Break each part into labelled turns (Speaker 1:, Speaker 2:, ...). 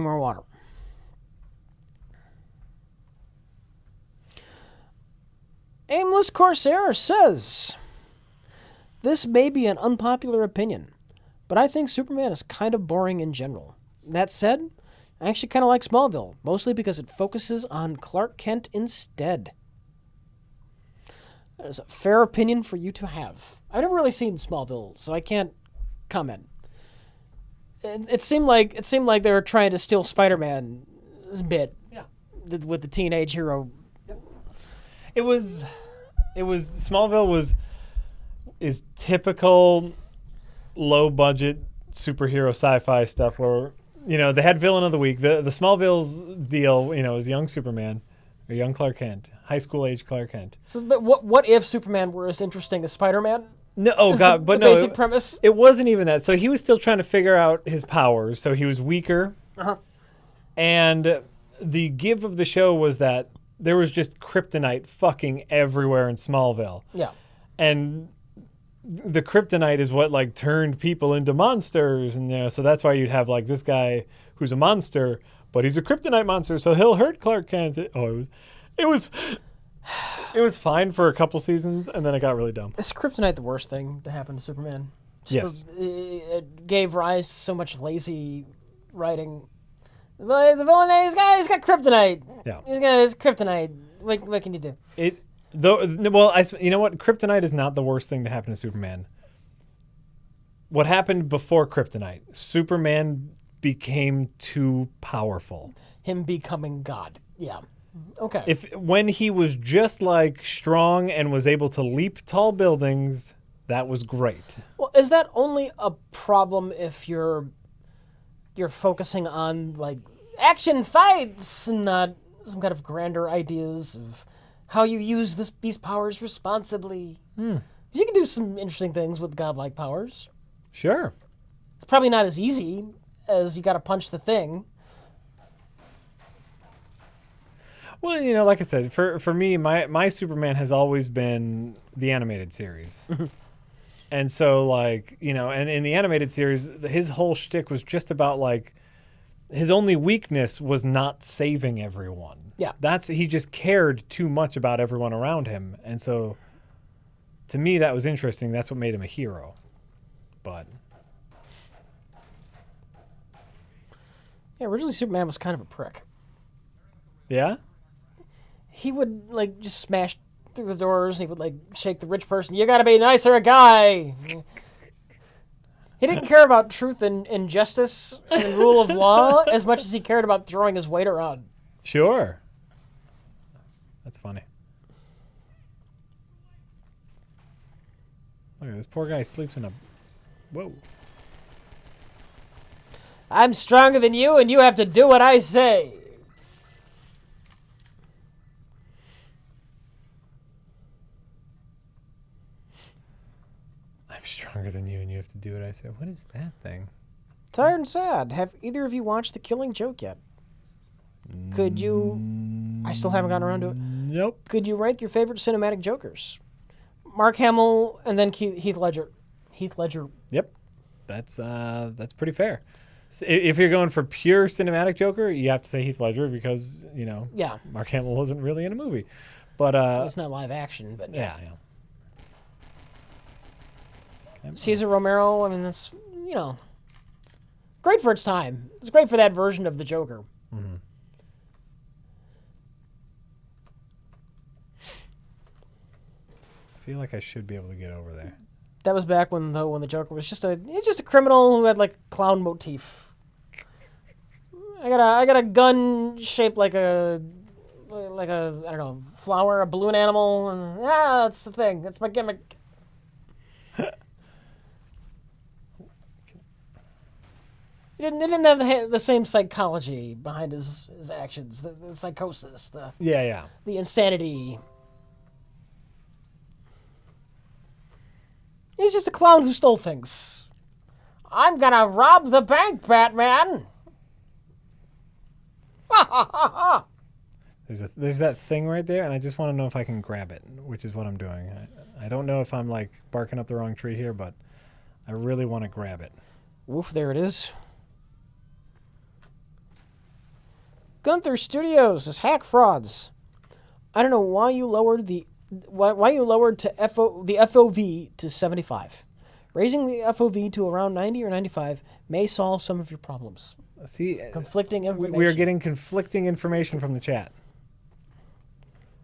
Speaker 1: more water. Aimless Corsair says, this may be an unpopular opinion, but I think Superman is kind of boring in general. That said, I actually kind of like Smallville, mostly because it focuses on Clark Kent instead. That is a fair opinion for you to have. I've never really seen Smallville, so I can't comment. It seemed like they were trying to steal Spider-Man's bit, with the teenage hero.
Speaker 2: It was Smallville is typical low budget superhero sci-fi stuff where, you know, they had villain of the week. The Smallville's deal, you know, is young Superman or young Clark Kent, high school age Clark Kent.
Speaker 1: So, but what if Superman were as interesting as Spider-Man?
Speaker 2: No, oh god, but
Speaker 1: the
Speaker 2: no.
Speaker 1: Basic premise.
Speaker 2: It wasn't even that. So he was still trying to figure out his powers. So he was weaker.
Speaker 1: Uh-huh.
Speaker 2: And the give of the show was that there was just kryptonite fucking everywhere in Smallville.
Speaker 1: Yeah.
Speaker 2: And the kryptonite is what like turned people into monsters, and you know, so that's why you'd have like this guy who's a monster, but he's a kryptonite monster, so he'll hurt Clark Kent. It was fine for a couple seasons, and then it got really dumb.
Speaker 1: Is kryptonite the worst thing to happen to Superman?
Speaker 2: Yes.
Speaker 1: It gave rise to so much lazy writing. The villain, he's got kryptonite.
Speaker 2: Yeah.
Speaker 1: He's got his kryptonite. What can you do?
Speaker 2: You know what? Kryptonite is not the worst thing to happen to Superman. What happened before kryptonite? Superman became too powerful.
Speaker 1: Him becoming God. Yeah. Okay.
Speaker 2: When he was just like strong and was able to leap tall buildings, that was great.
Speaker 1: Well, is that only a problem if you're focusing on like action fights and not some kind of grander ideas of how you use these powers responsibly? You can do some interesting things with godlike powers.
Speaker 2: Sure.
Speaker 1: It's probably not as easy as you got to punch the thing.
Speaker 2: Well, you know, like I said, for me, my Superman has always been the animated series. And so, like, you know, and in the animated series, his whole shtick was just about, like, his only weakness was not saving everyone.
Speaker 1: Yeah.
Speaker 2: He just cared too much about everyone around him. And so, to me, that was interesting. That's what made him a hero. But
Speaker 1: yeah, originally Superman was kind of a prick.
Speaker 2: yeah?
Speaker 1: He would, like, just smash through the doors, and he would, like, shake the rich person. You gotta be nicer, guy! He didn't care about truth and justice and rule of law as much as he cared about throwing his weight around.
Speaker 2: Sure. That's funny. Look at this poor guy sleeps in a... Whoa.
Speaker 1: I'm stronger than you, and you have to do what I say.
Speaker 2: I'm stronger than you, and you have to do what I say. What is that thing?
Speaker 1: Tired and sad. Have either of you watched The Killing Joke yet? Could you... I still haven't gotten around to it.
Speaker 2: Nope.
Speaker 1: Could you rank your favorite cinematic Jokers? Mark Hamill and then Heath Ledger. Heath Ledger.
Speaker 2: Yep. That's pretty fair. If you're going for pure cinematic Joker, you have to say Heath Ledger because, you know,
Speaker 1: Yeah.
Speaker 2: Mark Hamill wasn't really in a movie. But
Speaker 1: It's not live action, but
Speaker 2: yeah.
Speaker 1: Cesar Romero, I mean, that's, you know, great for its time. It's great for that version of the Joker.
Speaker 2: Mm-hmm. I feel like I should be able to get over there.
Speaker 1: That was back when the Joker was just a criminal who had like a clown motif. I got a gun shaped like a I don't know, flower, a balloon animal, and that's the thing. That's my gimmick. He didn't have the same psychology behind his actions, the psychosis, the insanity. He's just a clown who stole things. I'm gonna rob the bank, Batman. Ha ha ha ha.
Speaker 2: There's that thing right there, and I just want to know if I can grab it, which is what I'm doing. I don't know if I'm like barking up the wrong tree here, but I really want to grab it.
Speaker 1: Woof! There it is. Gunther Studios is hack frauds. I don't know why you lowered the the FOV to 75. Raising the FOV to around 90 or 95 may solve some of your problems.
Speaker 2: See,
Speaker 1: Conflicting information.
Speaker 2: we are getting conflicting information from the chat.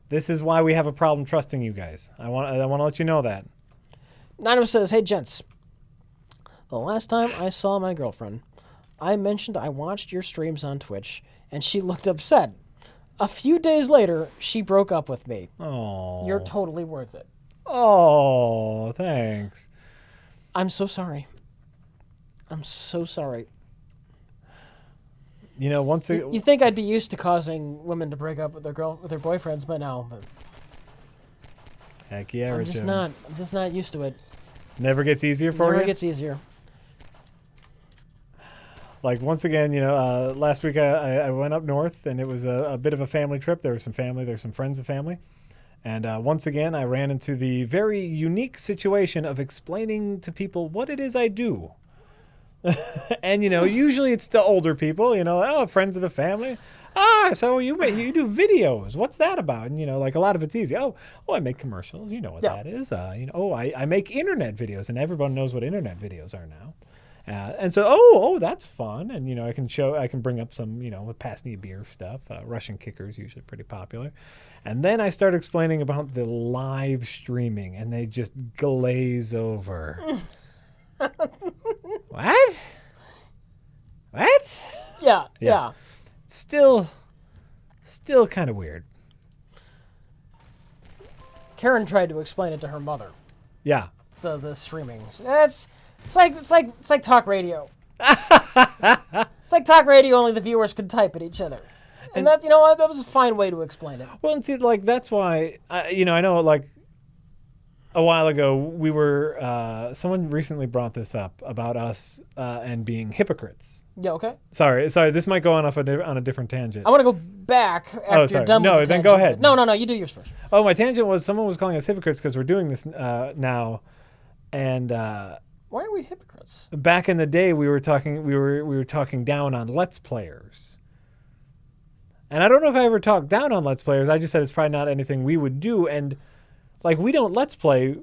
Speaker 2: This is why we have a problem trusting you guys. I want to let you know that.
Speaker 1: Nino says, "Hey gents, the last time I saw my girlfriend, I mentioned I watched your streams on Twitch, and she looked upset. A few days later, she broke up with me.
Speaker 2: Oh,
Speaker 1: You're totally worth it.
Speaker 2: Oh, thanks.
Speaker 1: I'm so sorry. I'm so sorry.
Speaker 2: You know, once
Speaker 1: you think I'd be used to causing women to break up with their boyfriends by now, but
Speaker 2: heck yeah,
Speaker 1: I'm just not used to it.
Speaker 2: Never gets easier for you?
Speaker 1: Never gets easier.
Speaker 2: Like, once again, you know, last week I went up north, and it was a bit of a family trip. There was some family, there were some friends of family. And once again, I ran into the very unique situation of explaining to people what it is I do. And, you know, usually it's to older people, you know, oh, friends of the family. Ah, so you do videos. What's that about? And, you know, like, a lot of it's easy. Oh, I make commercials. You know what that is. You know, I make internet videos, and everyone knows what internet videos are now. And so, that's fun. And, you know, I can bring up some, you know, pass me a beer stuff. Russian kickers, usually pretty popular. And then I start explaining about the live streaming, and they just glaze over. What?
Speaker 1: Yeah.
Speaker 2: Still kind of weird.
Speaker 1: Karen tried to explain it to her mother.
Speaker 2: Yeah.
Speaker 1: The streaming. It's like talk radio. It's like talk radio, only the viewers could type at each other. And that, you know what, that was a fine way to explain it.
Speaker 2: Well, and see, like, that's why, you know, I know, like, a while ago, we were, someone recently brought this up about us and being hypocrites.
Speaker 1: Yeah, okay.
Speaker 2: Sorry, this might go on a different tangent.
Speaker 1: I want to go back after you're done with the
Speaker 2: then go ahead.
Speaker 1: No, you do yours first.
Speaker 2: Oh, my tangent was someone was calling us hypocrites because we're doing this now, and
Speaker 1: why are we hypocrites?
Speaker 2: back in the day we were talking down on Let's Players. And I don't know if I ever talked down on Let's Players. I just said it's probably not anything we would do. And, like, we don't Let's Play.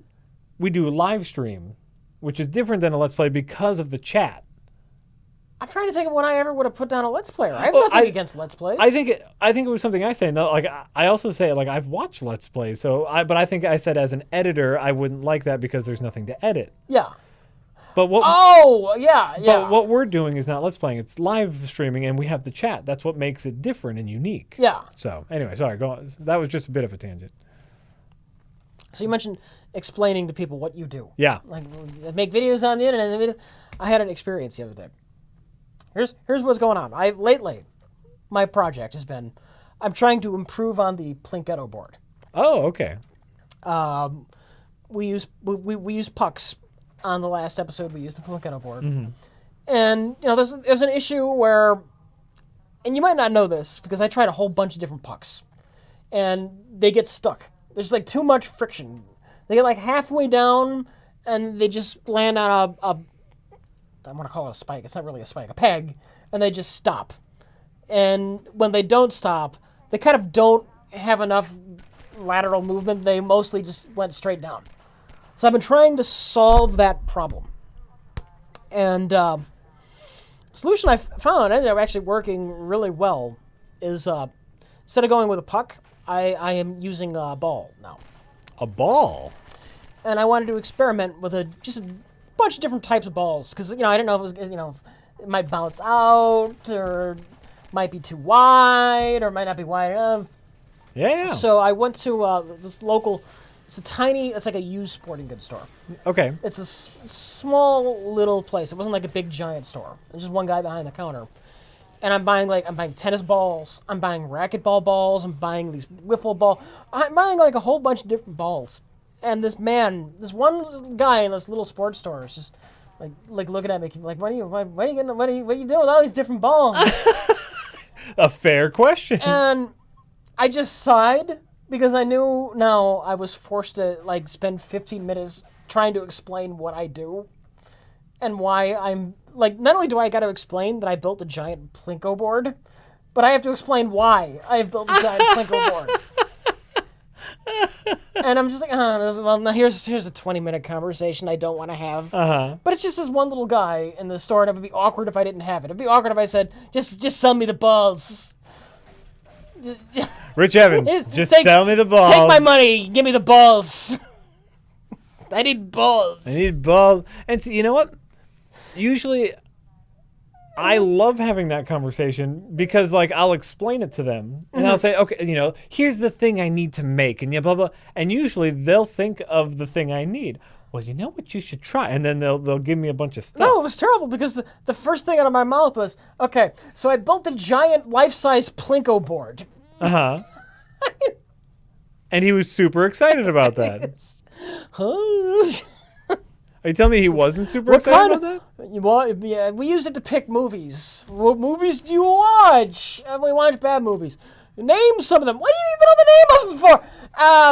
Speaker 2: We do live stream, which is different than a Let's Play because of the chat.
Speaker 1: I'm trying to think of when I ever would have put down a Let's Player. I have nothing against Let's Plays.
Speaker 2: I think it was something I say. No, like, I also say, like, I've watched Let's Plays. But I think I said as an editor, I wouldn't like that because there's nothing to edit.
Speaker 1: Yeah.
Speaker 2: But what?
Speaker 1: Oh, yeah.
Speaker 2: But what we're doing is not Let's Playing. It's live streaming, and we have the chat. That's what makes it different and unique.
Speaker 1: Yeah.
Speaker 2: So, anyway, sorry. Go on. That was just a bit of a tangent.
Speaker 1: So you mentioned explaining to people what you do.
Speaker 2: Yeah.
Speaker 1: Like, make videos on the internet. I had an experience the other day. Here's what's going on. Lately, my project has been, I'm trying to improve on the Plinketto board.
Speaker 2: Oh, okay.
Speaker 1: We use pucks. On the last episode, we used the Plinketto board. Mm-hmm. And, you know, there's an issue where, and you might not know this, because I tried a whole bunch of different pucks, and they get stuck. There's, like, too much friction. They get, like, halfway down, and they just land on I want to call it a spike. It's not really a spike, a peg, and they just stop. And when they don't stop, they kind of don't have enough lateral movement. They mostly just went straight down. So I've been trying to solve that problem. And the solution I found, ended up actually working really well, is instead of going with a puck, I am using a ball now.
Speaker 2: A ball?
Speaker 1: And I wanted to experiment with just a bunch of different types of balls. Because, you know, I didn't know if it was, you know, it might bounce out, or might be too wide, or might not be wide enough.
Speaker 2: Yeah.
Speaker 1: So I went to this local... it's like a used sporting goods store.
Speaker 2: Okay.
Speaker 1: It's a small little place. It wasn't like a big giant store. There's just one guy behind the counter. And I'm buying tennis balls. I'm buying racquetball balls. I'm buying these wiffle ball. I'm buying like a whole bunch of different balls. And this one guy in this little sports store is just like looking at me like, what are you doing with all these different balls?
Speaker 2: A fair question.
Speaker 1: And I just sighed. Because I knew now I was forced to, like, spend 15 minutes trying to explain what I do. And why I'm, like, not only do I got to explain that I built a giant Plinko board, but I have to explain why I have built a giant Plinko board. And I'm just like, well, now here's a 20-minute conversation I don't want to have. But it's just this one little guy in the store, and it would be awkward if I didn't have it. It'd be awkward if I said, just sell me the balls.
Speaker 2: Rich Evans, sell me the balls.
Speaker 1: Take my money. Give me the balls. I need balls.
Speaker 2: I need balls. And see, you know what? Usually, I love having that conversation because, like, I'll explain it to them. And I'll say, okay, you know, here's the thing I need to make. And blah, blah. And usually, they'll think of the thing I need. Well, you know what you should try? And then they'll give me a bunch of stuff.
Speaker 1: No, it was terrible because the first thing out of my mouth was, okay, so I built a giant life-size Plinko board.
Speaker 2: And he was super excited about that. Are you telling me he wasn't super excited about that?
Speaker 1: Well, yeah, we use it to pick movies. What movies do you watch? We watch bad movies. Name some of them. What do you need to know the name of them for?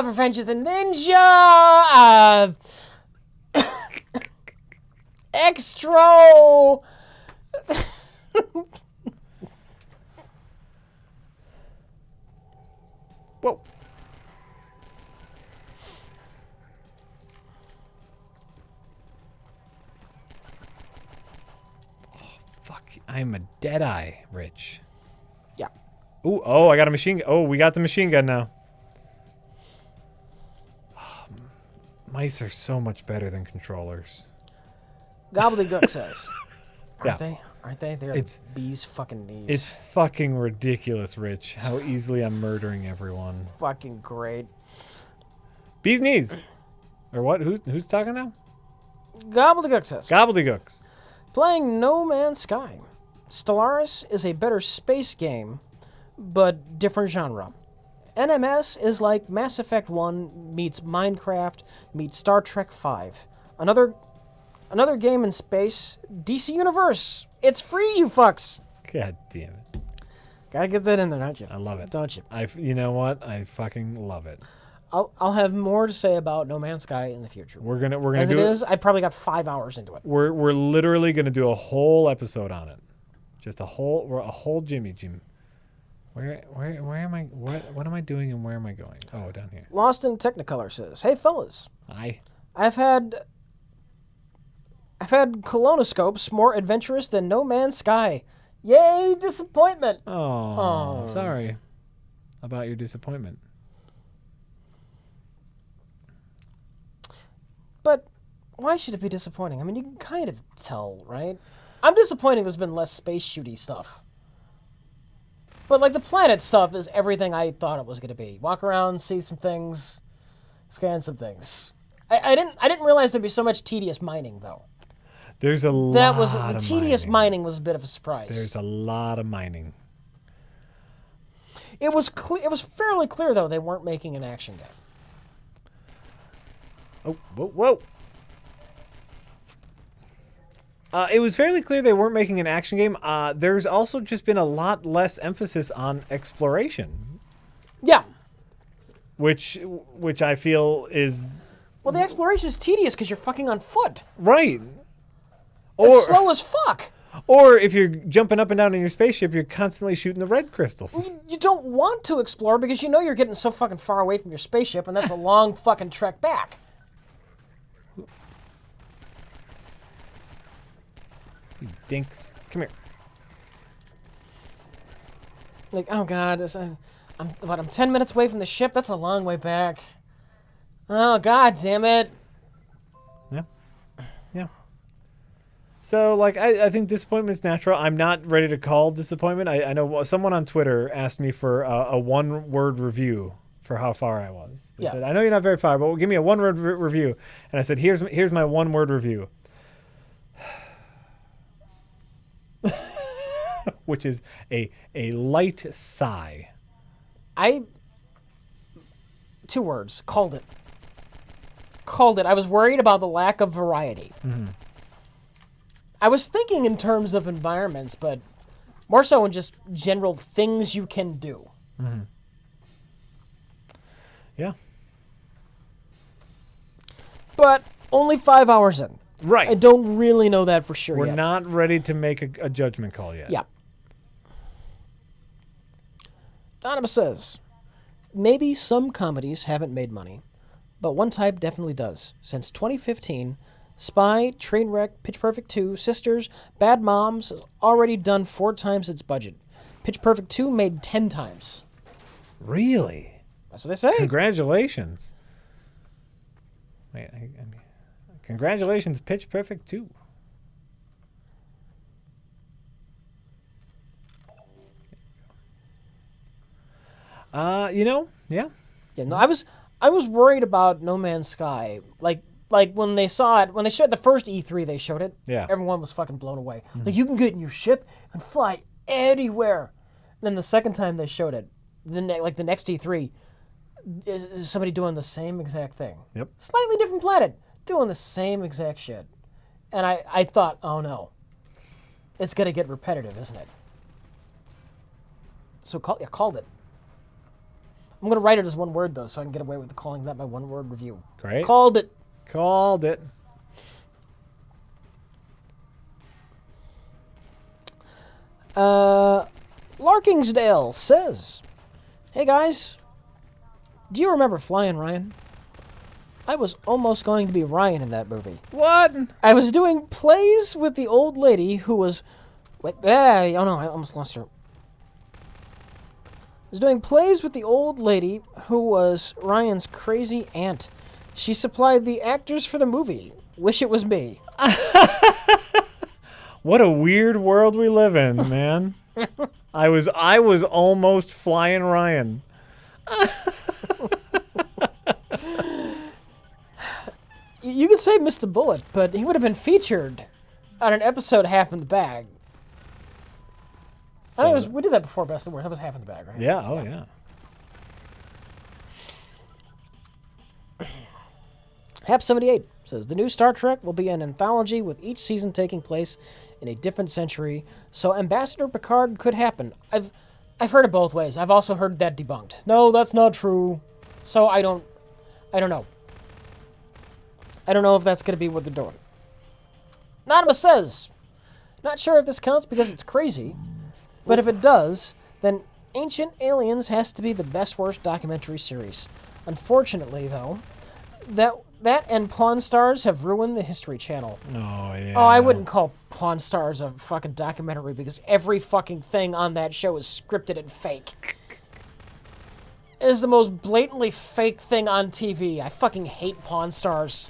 Speaker 1: Revenge of the Ninja. Extra.
Speaker 2: Whoa. Fuck, I'm a deadeye, Rich.
Speaker 1: Yeah.
Speaker 2: Ooh, oh, I got a machine gun. Oh, we got the machine gun now. Oh, mice are so much better than controllers.
Speaker 1: Gobbledygook says.
Speaker 2: Yeah.
Speaker 1: Aren't they? They're bees fucking knees.
Speaker 2: It's fucking ridiculous, Rich, how easily I'm murdering everyone.
Speaker 1: Fucking great.
Speaker 2: Bees knees. Or what? Who's talking now?
Speaker 1: Gobbledygook says.
Speaker 2: Gobbledygooks.
Speaker 1: Playing No Man's Sky. Stellaris is a better space game, but different genre. NMS is like Mass Effect 1 meets Minecraft meets Star Trek 5. Another game in space, DC Universe. It's free, you fucks.
Speaker 2: God damn it.
Speaker 1: Gotta get that in there, don't you?
Speaker 2: I love it.
Speaker 1: Don't you?
Speaker 2: You know what? I fucking love it.
Speaker 1: I'll have more to say about No Man's Sky in the future.
Speaker 2: We're gonna
Speaker 1: As
Speaker 2: do
Speaker 1: it is, I probably got 5 hours into it.
Speaker 2: We're literally gonna do a whole episode on it. Just a whole Jimmy. Where am I? What am I doing and where am I going? Oh, down here.
Speaker 1: Lost in Technicolor says, "Hey fellas,
Speaker 2: Hi.
Speaker 1: I've had colonoscopes more adventurous than No Man's Sky. Yay, disappointment."
Speaker 2: Oh, sorry about your disappointment.
Speaker 1: But why should it be disappointing? I mean, you can kind of tell, right? I'm disappointed there's been less space shooty stuff. But, like, the planet stuff is everything I thought it was going to be. Walk around, see some things, scan some things. I didn't realize there'd be so much tedious mining, though.
Speaker 2: There's a lot of
Speaker 1: the tedious mining was a bit of a surprise.
Speaker 2: There's a lot of mining.
Speaker 1: It was fairly clear, though, they weren't making an action game.
Speaker 2: Oh, whoa. It was fairly clear they weren't making an action game. There's also just been a lot less emphasis on exploration.
Speaker 1: Yeah.
Speaker 2: Which I feel is...
Speaker 1: Well, the exploration is tedious because you're fucking on foot.
Speaker 2: Right.
Speaker 1: It's slow as fuck.
Speaker 2: Or if you're jumping up and down in your spaceship, you're constantly shooting the red crystals.
Speaker 1: You don't want to explore because you know you're getting so fucking far away from your spaceship, and that's a long fucking trek back.
Speaker 2: You dinks. Come here.
Speaker 1: Like, oh god, I'm 10 minutes away from the ship? That's a long way back. Oh god damn it.
Speaker 2: Yeah. So, like, I think disappointment's natural. I'm not ready to call disappointment. I know someone on Twitter asked me for a one-word review for how far I was. They said, I know you're not very far, but give me a one-word review. And I said, here's my one-word review. Which is a light sigh.
Speaker 1: 2 words. Called it. I was worried about the lack of variety.
Speaker 2: Mm-hmm.
Speaker 1: I was thinking in terms of environments, but more so in just general things you can do.
Speaker 2: Mm-hmm. Yeah.
Speaker 1: But only 5 hours in.
Speaker 2: Right.
Speaker 1: I don't really know that for sure
Speaker 2: We're
Speaker 1: yet.
Speaker 2: not ready to make a judgment call yet.
Speaker 1: Yeah. Anonymous says, maybe some comedies haven't made money, but one type definitely does. Since 2015, Spy, Trainwreck, Pitch Perfect 2, Sisters, Bad Moms has already done 4 times its budget. Pitch Perfect 2 made 10 times.
Speaker 2: Really?
Speaker 1: That's what they say.
Speaker 2: Congratulations. Wait, I mean, congratulations, Pitch Perfect 2. Yeah.
Speaker 1: Yeah, no, I was worried about No Man's Sky. Like when they saw it, when they showed the first E3, they showed it.
Speaker 2: Yeah.
Speaker 1: Everyone was fucking blown away. Like, you can get in your ship and fly anywhere. And then the second time they showed it, the next E3, is somebody doing the same exact thing.
Speaker 2: Yep.
Speaker 1: Slightly different planet, doing the same exact shit. And I thought, oh no, it's gonna get repetitive, isn't it? So I called it. I'm going to write it as one word, though, so I can get away with calling that my one-word review.
Speaker 2: Great.
Speaker 1: Called it.
Speaker 2: Called it.
Speaker 1: Larkingsdale says, hey, guys, do you remember Flying Ryan? I was almost going to be Ryan in that movie.
Speaker 2: What?
Speaker 1: I was doing plays with the old lady who was... oh, no, I almost lost her. Was doing plays with the old lady who was Ryan's crazy aunt. She supplied the actors for the movie. Wish it was me.
Speaker 2: What a weird world we live in, man. I was almost Flying Ryan.
Speaker 1: You could say missed the bullet, but he would have been featured on an episode Half in the Bag. I think we did that before Best of the Worst. That was Half in the Bag, right?
Speaker 2: Yeah, oh yeah.
Speaker 1: Hap78 says, the new Star Trek will be an anthology with each season taking place in a different century, so Ambassador Picard could happen. I've heard it both ways. I've also heard that debunked. No, that's not true. So I don't know. I don't know if that's going to be what they're doing. Anonymous says, not sure if this counts because it's crazy, but if it does, then Ancient Aliens has to be the best worst documentary series. Unfortunately, though, that and Pawn Stars have ruined the History Channel.
Speaker 2: Oh, yeah.
Speaker 1: Oh, I wouldn't call Pawn Stars a fucking documentary because every fucking thing on that show is scripted and fake. It is the most blatantly fake thing on TV. I fucking hate Pawn Stars.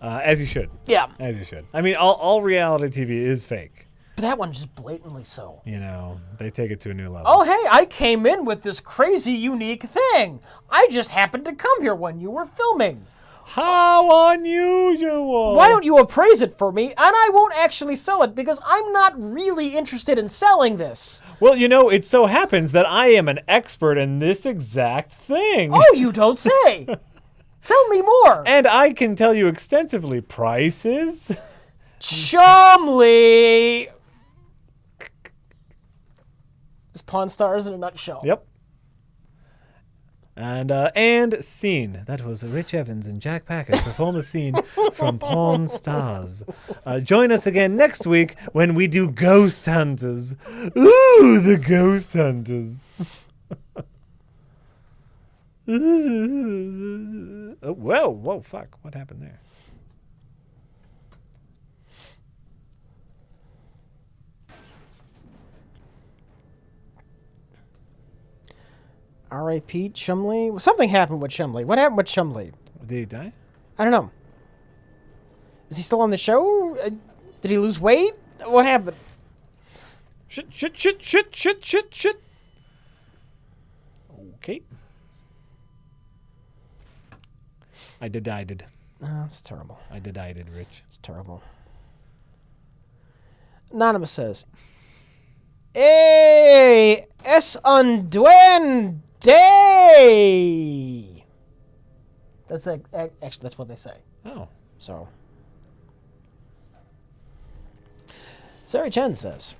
Speaker 2: As you should.
Speaker 1: Yeah.
Speaker 2: As you should. I mean, all reality TV is fake.
Speaker 1: But that one just blatantly so.
Speaker 2: You know, they take it to a new level.
Speaker 1: Oh, hey, I came in with this crazy, unique thing. I just happened to come here when you were filming.
Speaker 2: How unusual.
Speaker 1: Why don't you appraise it for me, and I won't actually sell it because I'm not really interested in selling this.
Speaker 2: Well, you know, it so happens that I am an expert in this exact thing.
Speaker 1: Oh, you don't say. Tell me more.
Speaker 2: And I can tell you extensively prices.
Speaker 1: Chumley. It's Pawn Stars in a nutshell.
Speaker 2: Yep. And scene. That was Rich Evans and Jack Packard perform a scene from Pawn Stars. Join us again next week when we do Ghost Hunters. Ooh, the Ghost Hunters. Oh, whoa, fuck. What happened there?
Speaker 1: R.I.P. Chumley. Something happened with Chumley. What happened with Chumley?
Speaker 2: Did he die?
Speaker 1: I don't know. Is he still on the show? Did he lose weight? What happened?
Speaker 2: Shit. Okay. I did.
Speaker 1: Oh, that's terrible.
Speaker 2: I did, Rich.
Speaker 1: It's terrible. Anonymous says, "Hey, es un duende." That's actually that's what they say.
Speaker 2: Oh.
Speaker 1: So, Sarah Chen says,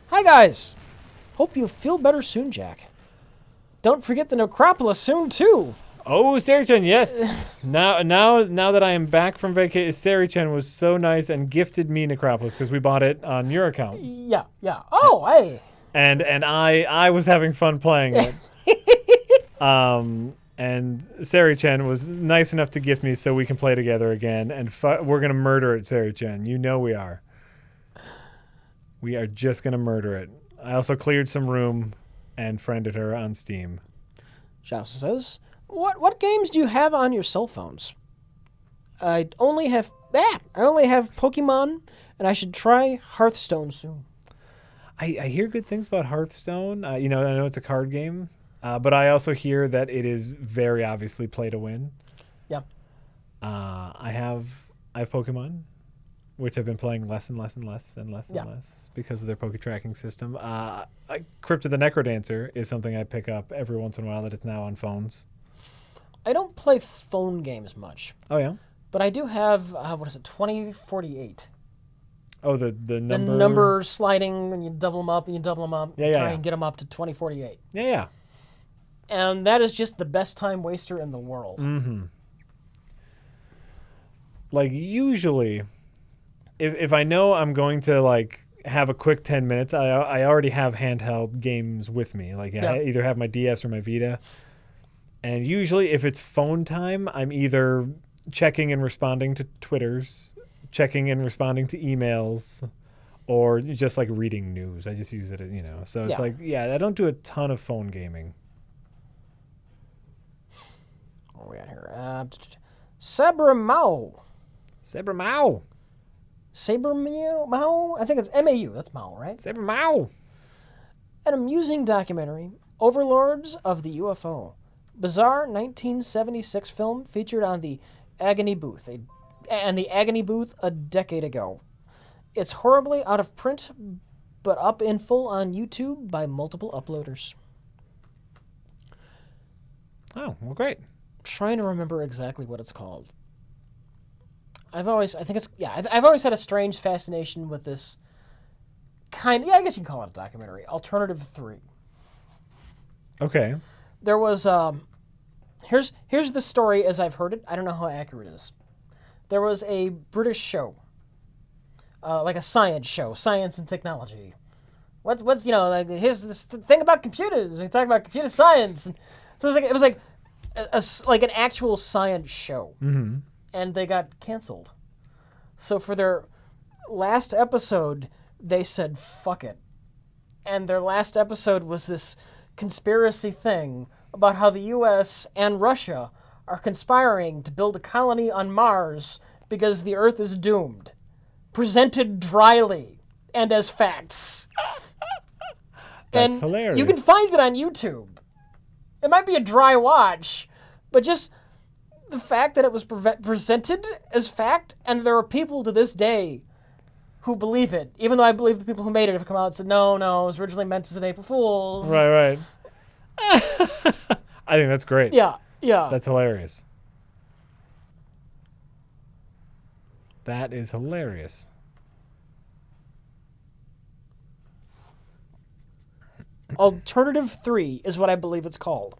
Speaker 1: "Hi guys, hope you feel better soon, Jack. Don't forget the necropolis soon too.
Speaker 2: Oh, Sari-chan, yes. now that I am back from vacation, Sari-chan was so nice and gifted me Necropolis because we bought it on your account.
Speaker 1: Yeah, yeah. Oh, hey.
Speaker 2: And I was having fun playing it. And Sari-chan was nice enough to gift me so we can play together again. And we're gonna murder it, Sari-chan. You know we are. We are just gonna murder it. I also cleared some room and friended her on Steam.
Speaker 1: Shadow says, "What games do you have on your cell phones?" I only have Pokemon, and I should try Hearthstone soon.
Speaker 2: I hear good things about Hearthstone. I know it's a card game, but I also hear that it is very obviously play to win.
Speaker 1: Yeah.
Speaker 2: I have Pokemon, which I've been playing less and less because of their Poke tracking system. Crypt of the Necrodancer is something I pick up every once in a while that it's now on phones.
Speaker 1: I don't play phone games much.
Speaker 2: Oh, yeah?
Speaker 1: But I do have, 2048.
Speaker 2: Oh, the number?
Speaker 1: The number sliding, and you double them up, and you double them up.
Speaker 2: Yeah.
Speaker 1: And get them up to 2048.
Speaker 2: Yeah.
Speaker 1: And that is just the best time waster in the world.
Speaker 2: Mm-hmm. Like, usually, if I know I'm going to, like, have a quick 10 minutes, I already have handheld games with me. Like, I either have my DS or my Vita. And usually, if it's phone time, I'm either checking and responding to Twitters, checking and responding to emails, or just like reading news. I just use it, So it's I don't do a ton of phone gaming.
Speaker 1: What are we at here? Sabramao.
Speaker 2: Sabramao.
Speaker 1: Sabermeow? I think it's MAU. That's Mao, right?
Speaker 2: Sabramao.
Speaker 1: An amusing documentary, Overlords of the UFO. Bizarre 1976 film featured on the Agony Booth, a decade ago. It's horribly out of print, but up in full on YouTube by multiple uploaders.
Speaker 2: Oh, well, great.
Speaker 1: Trying to remember exactly what it's called. I've always had a strange fascination with this I guess you can call it a documentary. Alternative 3.
Speaker 2: Okay.
Speaker 1: There was here's the story as I've heard it. I don't know how accurate it is. There was a British show, like a science show, science and technology. What's here's this thing about computers. We talk about computer science. And so it was like an actual science show, and they got canceled. So for their last episode, they said fuck it, and their last episode was this conspiracy thing about how the U.S. and Russia are conspiring to build a colony on Mars because the Earth is doomed. Presented dryly and as facts.
Speaker 2: That's hilarious.
Speaker 1: You can find it on YouTube. It might be a dry watch, but just the fact that it was presented as fact, and there are people to this day who believe it, even though I believe the people who made it have come out and said, no, it was originally meant as an April Fool's.
Speaker 2: Right. I think that's great.
Speaker 1: Yeah.
Speaker 2: That's hilarious. That is hilarious.
Speaker 1: Alternative 3 is what I believe it's called.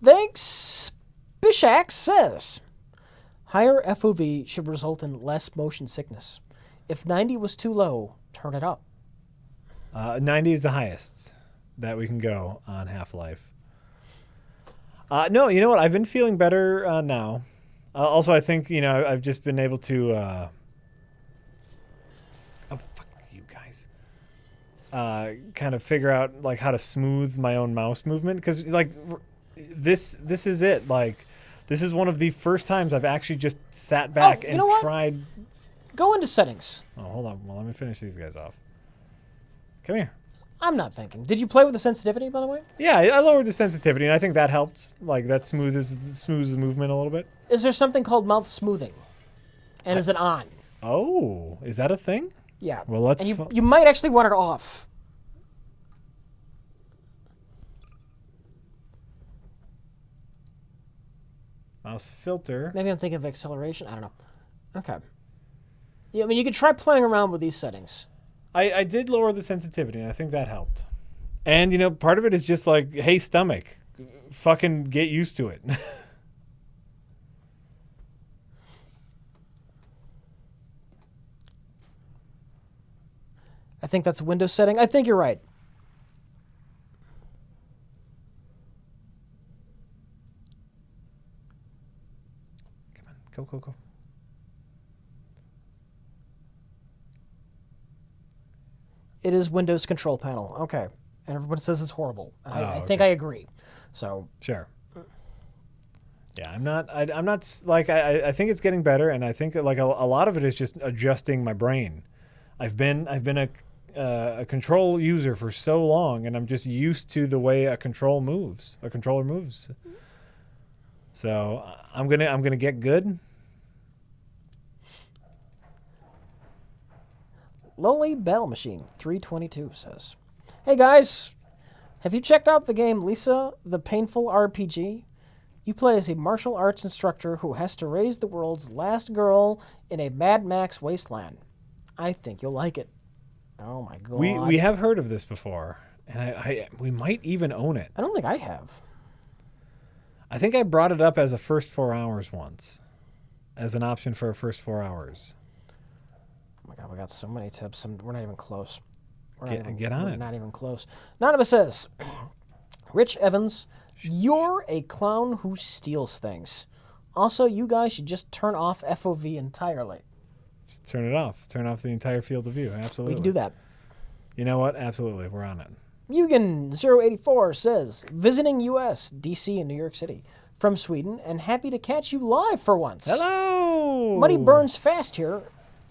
Speaker 1: Thanks, Bishak says. Higher FOV should result in less motion sickness. If 90 was too low, turn it up.
Speaker 2: 90 is the highest that we can go on Half-Life. No, you know what? I've been feeling better now. Also, I think, I've just been able to... oh, fuck you guys. Kind of figure out, like, how to smooth my own mouse movement. Because, like, this is it. Like, this is one of the first times I've actually just sat back and tried...
Speaker 1: Go into settings.
Speaker 2: Oh, hold on. Well, let me finish these guys off. Come here.
Speaker 1: I'm not thinking. Did you play with the sensitivity, by the way?
Speaker 2: Yeah, I lowered the sensitivity, and I think that helped. Like, that smooths the movement a little bit.
Speaker 1: Is there something called mouth smoothing? And is it on?
Speaker 2: Oh, is that a thing?
Speaker 1: Yeah.
Speaker 2: Well, let's...
Speaker 1: And you might actually want it off.
Speaker 2: Mouse filter.
Speaker 1: Maybe I'm thinking of acceleration. I don't know. Okay. Yeah, I mean, you could try playing around with these settings.
Speaker 2: I did lower the sensitivity, and I think that helped. And, you know, part of it is just like, hey, stomach, fucking get used to it.
Speaker 1: I think that's a Windows setting. I think you're right.
Speaker 2: Come on, go.
Speaker 1: It is Windows control panel. Okay. And everyone says it's horrible. And I think
Speaker 2: okay.
Speaker 1: I agree. So
Speaker 2: Sure. Yeah, I'm not like, I think it's getting better, and I think that, like, a lot of it is just adjusting my brain. I've been a control user for so long, and I'm just used to the way a controller moves. So I'm gonna get good.
Speaker 1: Lowly Bell Machine 322 says, "Hey guys, have you checked out the game Lisa, the Painful RPG? You play as a martial arts instructor who has to raise the world's last girl in a Mad Max wasteland. I think you'll like it." Oh my god.
Speaker 2: We have heard of this before, and we might even own it.
Speaker 1: I don't think I have.
Speaker 2: I think I brought it up as a first 4 hours once, as an option for a first 4 hours.
Speaker 1: Oh my god, we got so many tips. We're not even close.
Speaker 2: Get on it.
Speaker 1: Not even close. Anonymous says, "Rich Evans, you're a clown who steals things. Also, you guys should just turn off FOV entirely."
Speaker 2: Just turn it off. Turn off the entire field of view. Absolutely.
Speaker 1: We can do that.
Speaker 2: You know what? Absolutely. We're on it.
Speaker 1: Mugen084 says, "Visiting US, DC, and New York City from Sweden, and happy to catch you live for once.
Speaker 2: Hello!
Speaker 1: Money burns fast here,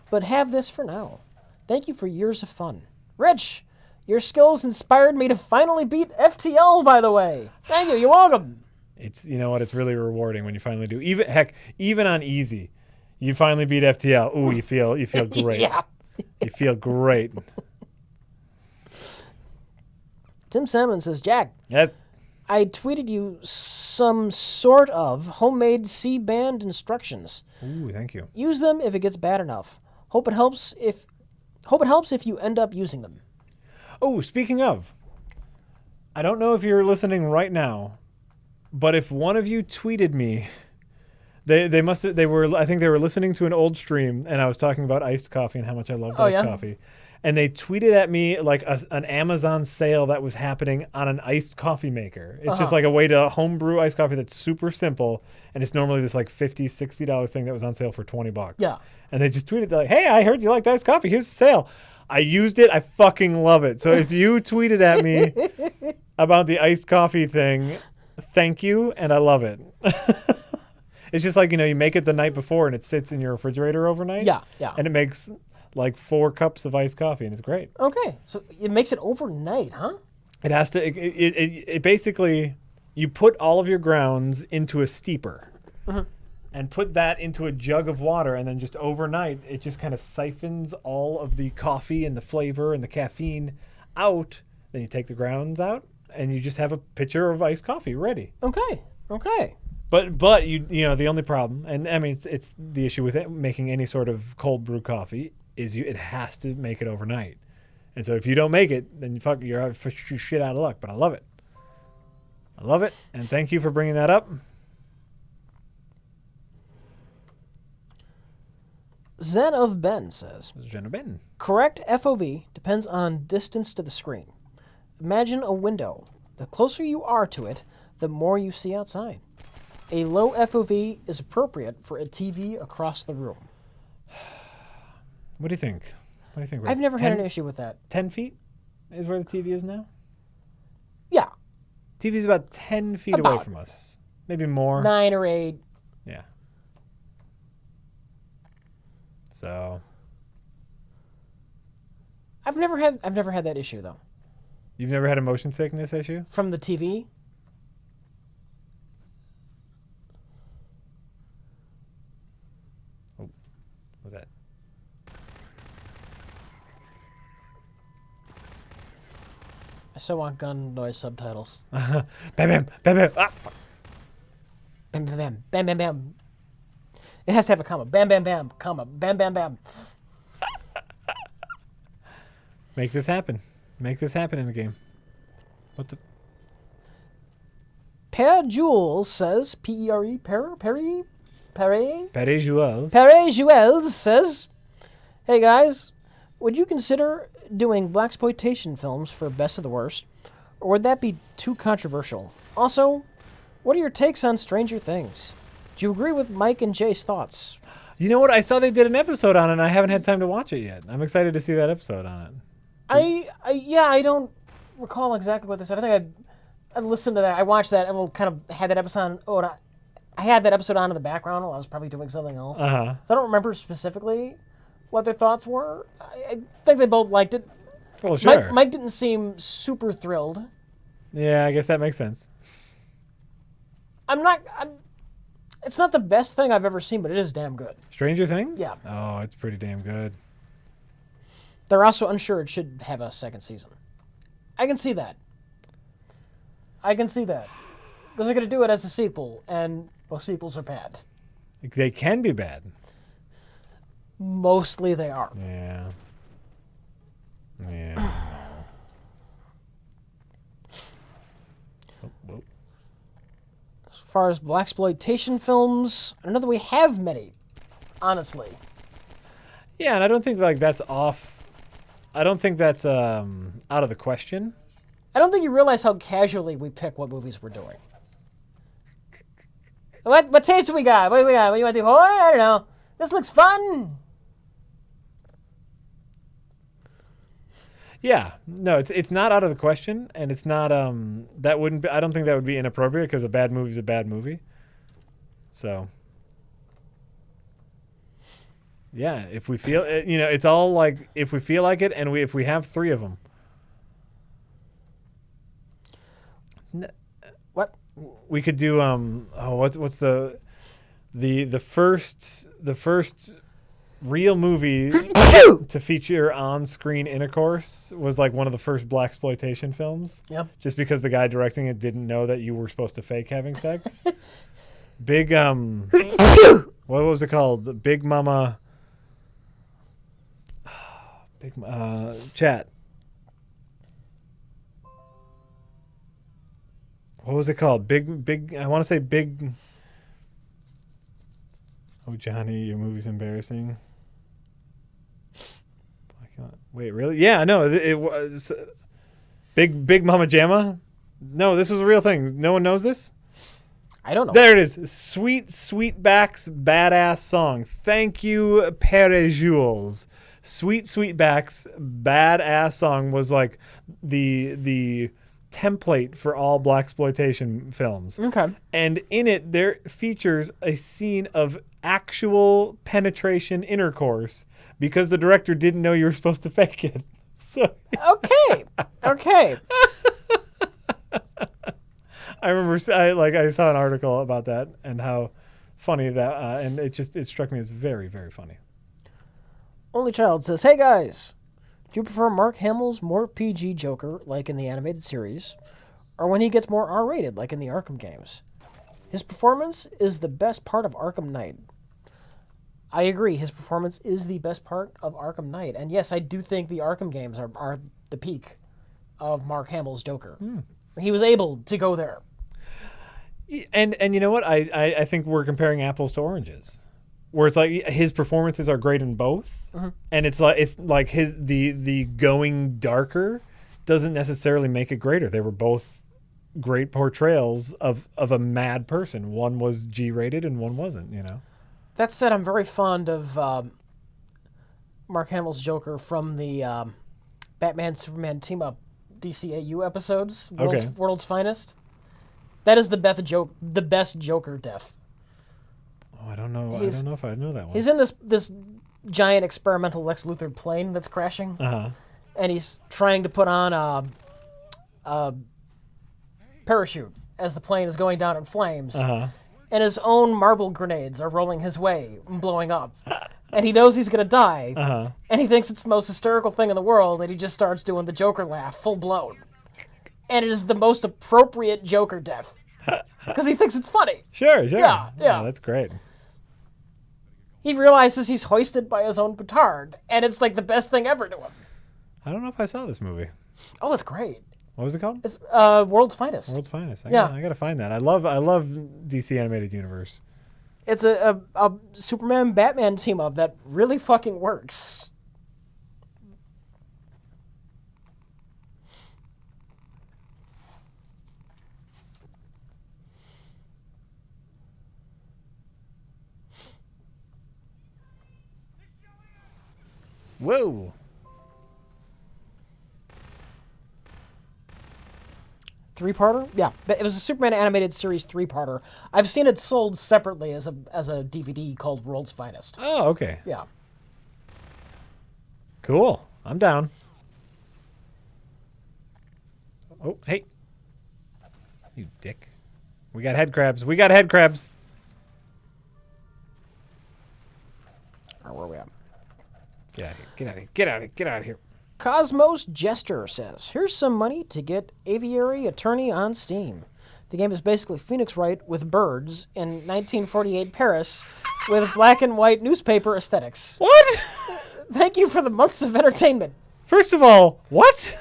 Speaker 1: but have this for now. Thank you for years of fun. Rich, your skills inspired me to finally beat FTL, by the way. Thank you. You're welcome."
Speaker 2: It's, you know what? It's really rewarding when you finally do. Even on easy, you finally beat FTL. Ooh, you feel great.
Speaker 1: Yeah.
Speaker 2: You feel great.
Speaker 1: Tim Salmon says, "Jack,
Speaker 2: Yes.
Speaker 1: I tweeted you some sort of homemade C-band instructions.
Speaker 2: Ooh, thank you.
Speaker 1: Use them if it gets bad enough. Hope it helps if you end up using them."
Speaker 2: Oh, speaking of, I don't know if you're listening right now, but if one of you tweeted me, I think they were listening to an old stream, and I was talking about iced coffee and how much I loved iced coffee. And they tweeted at me like an Amazon sale that was happening on an iced coffee maker. It's just like a way to homebrew iced coffee that's super simple, and it's normally this like $50, $60 thing that was on sale for $20.
Speaker 1: Yeah.
Speaker 2: And they just tweeted like, "Hey, I heard you liked iced coffee. Here's the sale." I used it. I fucking love it. So if you tweeted at me about the iced coffee thing, thank you, and I love it. It's just like, you make it the night before and it sits in your refrigerator overnight.
Speaker 1: Yeah, yeah.
Speaker 2: And it makes like 4 cups of iced coffee, and it's great.
Speaker 1: Okay, so it makes it overnight, huh?
Speaker 2: It has to. It basically, you put all of your grounds into a steeper, and put that into a jug of water, and then just overnight, it just kind of siphons all of the coffee and the flavor and the caffeine out. Then you take the grounds out, and you just have a pitcher of iced coffee ready.
Speaker 1: Okay.
Speaker 2: But you the only problem, and I mean it's the issue with it, making any sort of cold brew coffee is it has to make it overnight. And so if you don't make it, then you're shit out of luck. But I love it. And thank you for bringing that up.
Speaker 1: Zen of Ben says,
Speaker 2: Zen of Ben.
Speaker 1: "Correct FOV depends on distance to the screen. Imagine a window. The closer you are to it, the more you see outside. A low FOV is appropriate for a TV across the room."
Speaker 2: What do you think?
Speaker 1: I've never had an issue with that.
Speaker 2: 10 feet is where the TV is now?
Speaker 1: Yeah.
Speaker 2: TV's about 10 feet away from us. Maybe more.
Speaker 1: 9 or 8.
Speaker 2: Yeah. So.
Speaker 1: I've never had that issue though.
Speaker 2: You've never had a motion sickness issue?
Speaker 1: From the TV?
Speaker 2: Oh, what was that?
Speaker 1: I still want gun noise subtitles.
Speaker 2: Bam, bam, bam, bam. Ah.
Speaker 1: Bam, bam, bam, bam, bam, bam. It has to have a comma. Bam, bam, bam, comma. Bam, bam, bam.
Speaker 2: Make this happen. Make this happen in the game. What the?
Speaker 1: Per Jules says, P-E-R-E, Perry
Speaker 2: Jules.
Speaker 1: Jules says, hey guys, would you consider doing blaxploitation films for Best of the Worst, or would that be too controversial? Also, what are your takes on Stranger Things? Do you agree with Mike and Jay's thoughts?
Speaker 2: You know what? I saw they did an episode on it, and I haven't had time to watch it yet. I'm excited to see that episode on it.
Speaker 1: I don't recall exactly what they said. I think I listened to that. I watched that and kind of had that episode on. Oh, I had that episode on in the background while I was probably doing something else.
Speaker 2: Uh-huh.
Speaker 1: So I don't remember specifically what their thoughts were. I think they both liked it.
Speaker 2: Well, sure.
Speaker 1: Mike didn't seem super thrilled.
Speaker 2: Yeah, I guess that makes sense.
Speaker 1: It's not the best thing I've ever seen, but it is damn good.
Speaker 2: Stranger Things?
Speaker 1: Yeah.
Speaker 2: Oh, it's pretty damn good.
Speaker 1: They're also unsure it should have a second season. I can see that. Because they're going to do it as a sequel, and most sequels are bad.
Speaker 2: They can be bad.
Speaker 1: Mostly they are.
Speaker 2: Yeah. Oh.
Speaker 1: As far as blaxploitation films, I don't know that we have many, honestly.
Speaker 2: Yeah, and I don't think that's off. I don't think that's out of the question.
Speaker 1: I don't think you realize how casually we pick what movies we're doing. What taste do we got? What do we got? What do you want to do? Oh, I don't know. This looks fun.
Speaker 2: Yeah, no, it's not out of the question, and it's not that wouldn't be, I don't think that would be inappropriate because a bad movie is a bad movie. So yeah, if we feel it's all like if we feel like it, and if we have 3 of them.
Speaker 1: What?
Speaker 2: We could do what's the first real movie to feature on-screen intercourse was like one of the first blaxploitation films.
Speaker 1: Yep.
Speaker 2: Just because the guy directing it didn't know that you were supposed to fake having sex. Big what was it called? Big Mama. Chat. What was it called? Big. I want to say Big. Oh, Johnny, your movie's embarrassing. Wait, really? Yeah, no, it was Big Mama Jamma. No, this was a real thing. No one knows this?
Speaker 1: I don't know.
Speaker 2: There it is. Sweet Sweetback's badass song. Thank you, Pere Jules. Sweetback's badass song was like the template for all blaxploitation films.
Speaker 1: Okay.
Speaker 2: And in it, there features a scene of actual penetration intercourse because the director didn't know you were supposed to fake it. So
Speaker 1: Okay.
Speaker 2: I remember I saw an article about that and how funny that and it struck me as very, very funny.
Speaker 1: Only Child says, hey guys, do you prefer Mark Hamill's more PG Joker, like in the animated series, or when he gets more R-rated, like in the Arkham games? His performance is the best part of Arkham Knight. I agree, his performance is the best part of Arkham Knight. And yes, I do think the Arkham games are the peak of Mark Hamill's Joker. He was able to go there.
Speaker 2: And you know what? I think we're comparing apples to oranges. Where it's like his performances are great in both, and it's like his the going darker doesn't necessarily make it greater. They were both great portrayals of a mad person. One was G-rated and one wasn't.
Speaker 1: That said, I'm very fond of Mark Hamill's Joker from the Batman Superman team up DCAU episodes. World's Finest. That is the best Joker death.
Speaker 2: Oh, I don't know. I don't know if I know that one.
Speaker 1: He's in this giant experimental Lex Luthor plane that's crashing, and he's trying to put on a parachute as the plane is going down in flames, and his own marble grenades are rolling his way and blowing up, and he knows he's gonna die, and he thinks it's the most hysterical thing in the world, and he just starts doing the Joker laugh full blown, and it is the most appropriate Joker death because he thinks it's funny.
Speaker 2: Sure.
Speaker 1: Yeah.
Speaker 2: Oh, that's great.
Speaker 1: He realizes he's hoisted by his own petard, and it's like the best thing ever to him.
Speaker 2: I don't know if I saw this movie.
Speaker 1: Oh, it's great.
Speaker 2: What was it called?
Speaker 1: It's World's Finest.
Speaker 2: World's Finest. I
Speaker 1: Yeah.
Speaker 2: gotta find that. I love DC animated universe.
Speaker 1: It's a Superman Batman team up that really fucking works.
Speaker 2: Whoa.
Speaker 1: Three-parter? Yeah, it was a Superman animated series three-parter. I've seen it sold separately as a DVD called World's Finest.
Speaker 2: Oh, okay.
Speaker 1: Yeah.
Speaker 2: Cool. I'm down. Oh, hey. You dick. We got head crabs. We got head crabs.
Speaker 1: Or where are we at?
Speaker 2: Get out of here. Get out of here. Get out of here. Get out of here.
Speaker 1: Cosmos Jester says, here's some money to get Aviary Attorney on Steam. The game is basically Phoenix Wright with birds in 1948 Paris with black and white newspaper aesthetics.
Speaker 2: What?
Speaker 1: Thank you for the months of entertainment.
Speaker 2: First of all, what?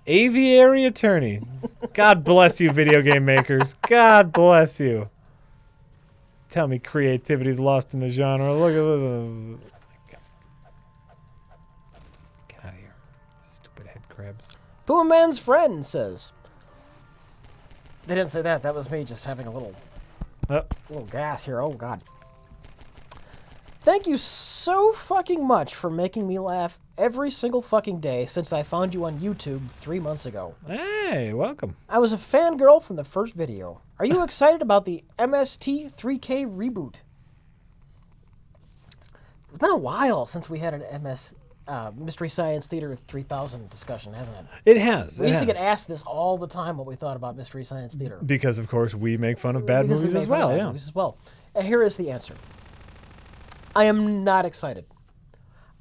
Speaker 2: Aviary Attorney. God bless you, video game makers. God bless you. Tell me creativity's lost in the genre. Look at this. Get out of here. Stupid head crabs.
Speaker 1: Puma Man's friend says. They didn't say that. That was me just having a little gas here. Oh, God. Thank you so fucking much for making me laugh every single fucking day since I found you on YouTube 3 months ago.
Speaker 2: Hey, welcome.
Speaker 1: I was a fangirl from the first video. Are you excited about the MST3K reboot? It's been a while since we had an Mystery Science Theater 3000 discussion, hasn't it?
Speaker 2: It has.
Speaker 1: We used to get asked this all the time what we thought about Mystery Science Theater.
Speaker 2: Because, of course, we make fun of bad movies as well. Yeah.
Speaker 1: Movies as well. And here is the answer. I am not excited.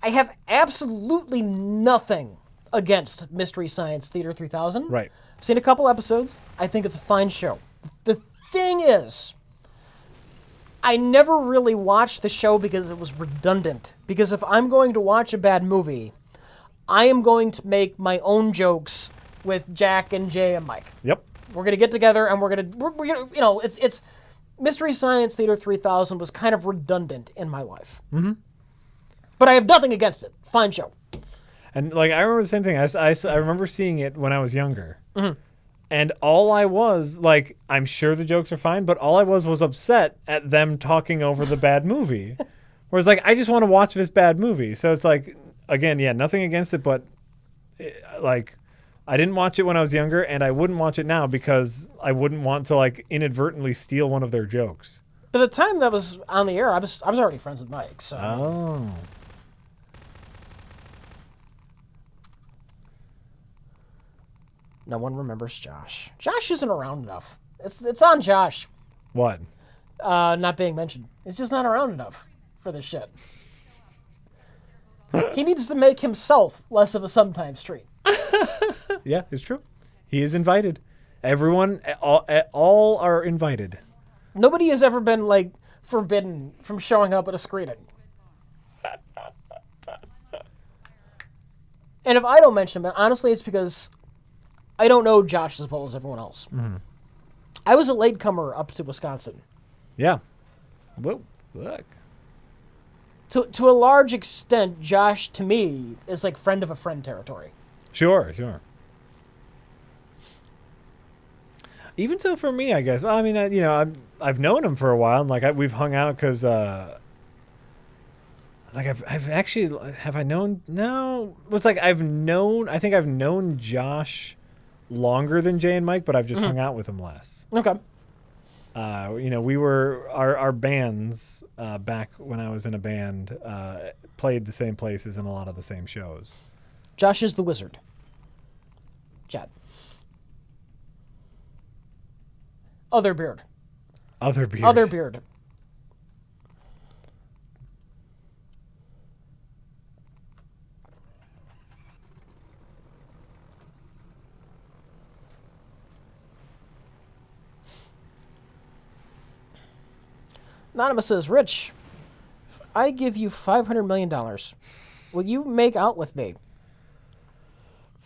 Speaker 1: I have absolutely nothing against Mystery Science Theater 3000.
Speaker 2: Right.
Speaker 1: I've seen a couple episodes. I think it's a fine show. The thing is, I never really watched the show because it was redundant. Because if I'm going to watch a bad movie, I am going to make my own jokes with Jack and Jay and Mike.
Speaker 2: Yep.
Speaker 1: We're going to get together and we're going to, you know, it's Mystery Science Theater 3000 was kind of redundant in my life. Mm-hmm. But I have nothing against it. Fine show.
Speaker 2: And, like, I remember the same thing. I remember seeing it when I was younger. Mm-hmm. And all I was, like, I'm sure the jokes are fine, but all I was upset at them talking over the bad movie. Whereas, like, I just want to watch this bad movie. So it's like, again, yeah, nothing against it, but, like, I didn't watch it when I was younger, and I wouldn't watch it now because I wouldn't want to, like, inadvertently steal one of their jokes.
Speaker 1: By the time that was on the air, I was already friends with Mike, so.
Speaker 2: Oh.
Speaker 1: No one remembers Josh. Josh isn't around enough. It's on Josh.
Speaker 2: What?
Speaker 1: Not being mentioned. He's just not around enough for this shit. He needs to make himself less of a sometimes treat.
Speaker 2: Yeah, it's true. He is invited. Everyone, all are invited.
Speaker 1: Nobody has ever been, like, forbidden from showing up at a screening. And if I don't mention him, honestly, it's because I don't know Josh as well as everyone else. Mm-hmm. I was a latecomer up to Wisconsin.
Speaker 2: Yeah. Whoa, look.
Speaker 1: To a large extent, Josh, to me, is like friend of a friend territory.
Speaker 2: Sure. Even so, for me, I guess. Well, I mean, I've known him for a while, and, like, we've hung out because, like, I've actually, have I known? No, it's like I think I've known Josh longer than Jay and Mike, but I've just hung out with him less.
Speaker 1: Okay.
Speaker 2: We were our bands back when I was in a band played the same places and a lot of the same shows.
Speaker 1: Josh is the wizard. Chad. Other beard.
Speaker 2: Other beard.
Speaker 1: Other beard. Anonymous says, Rich, if I give you $500 million, will you make out with me?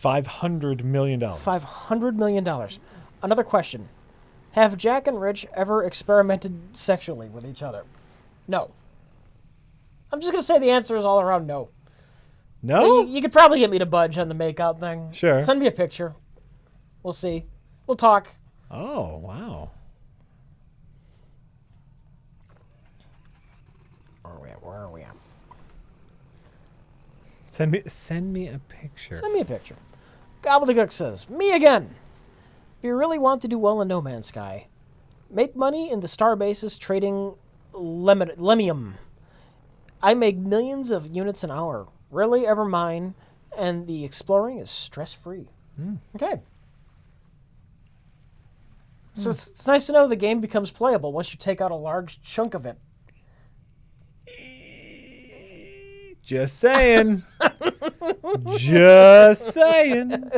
Speaker 2: $500 million.
Speaker 1: $500 million. Another question. Have Jack and Rich ever experimented sexually with each other? No. I'm just going to say the answer is all around no.
Speaker 2: No?
Speaker 1: You could probably get me to budge on the makeout thing.
Speaker 2: Sure.
Speaker 1: Send me a picture. We'll see. We'll talk.
Speaker 2: Oh, wow.
Speaker 1: Where are we at?
Speaker 2: Send me a picture.
Speaker 1: Send me a picture. Gobbledygook says, me again. If you really want to do well in No Man's Sky, make money in the Starbases trading lemium. I make millions of units an hour. Rarely ever mine, and the exploring is stress-free. Okay. So it's nice to know the game becomes playable once you take out a large chunk of it.
Speaker 2: Just saying. Just saying.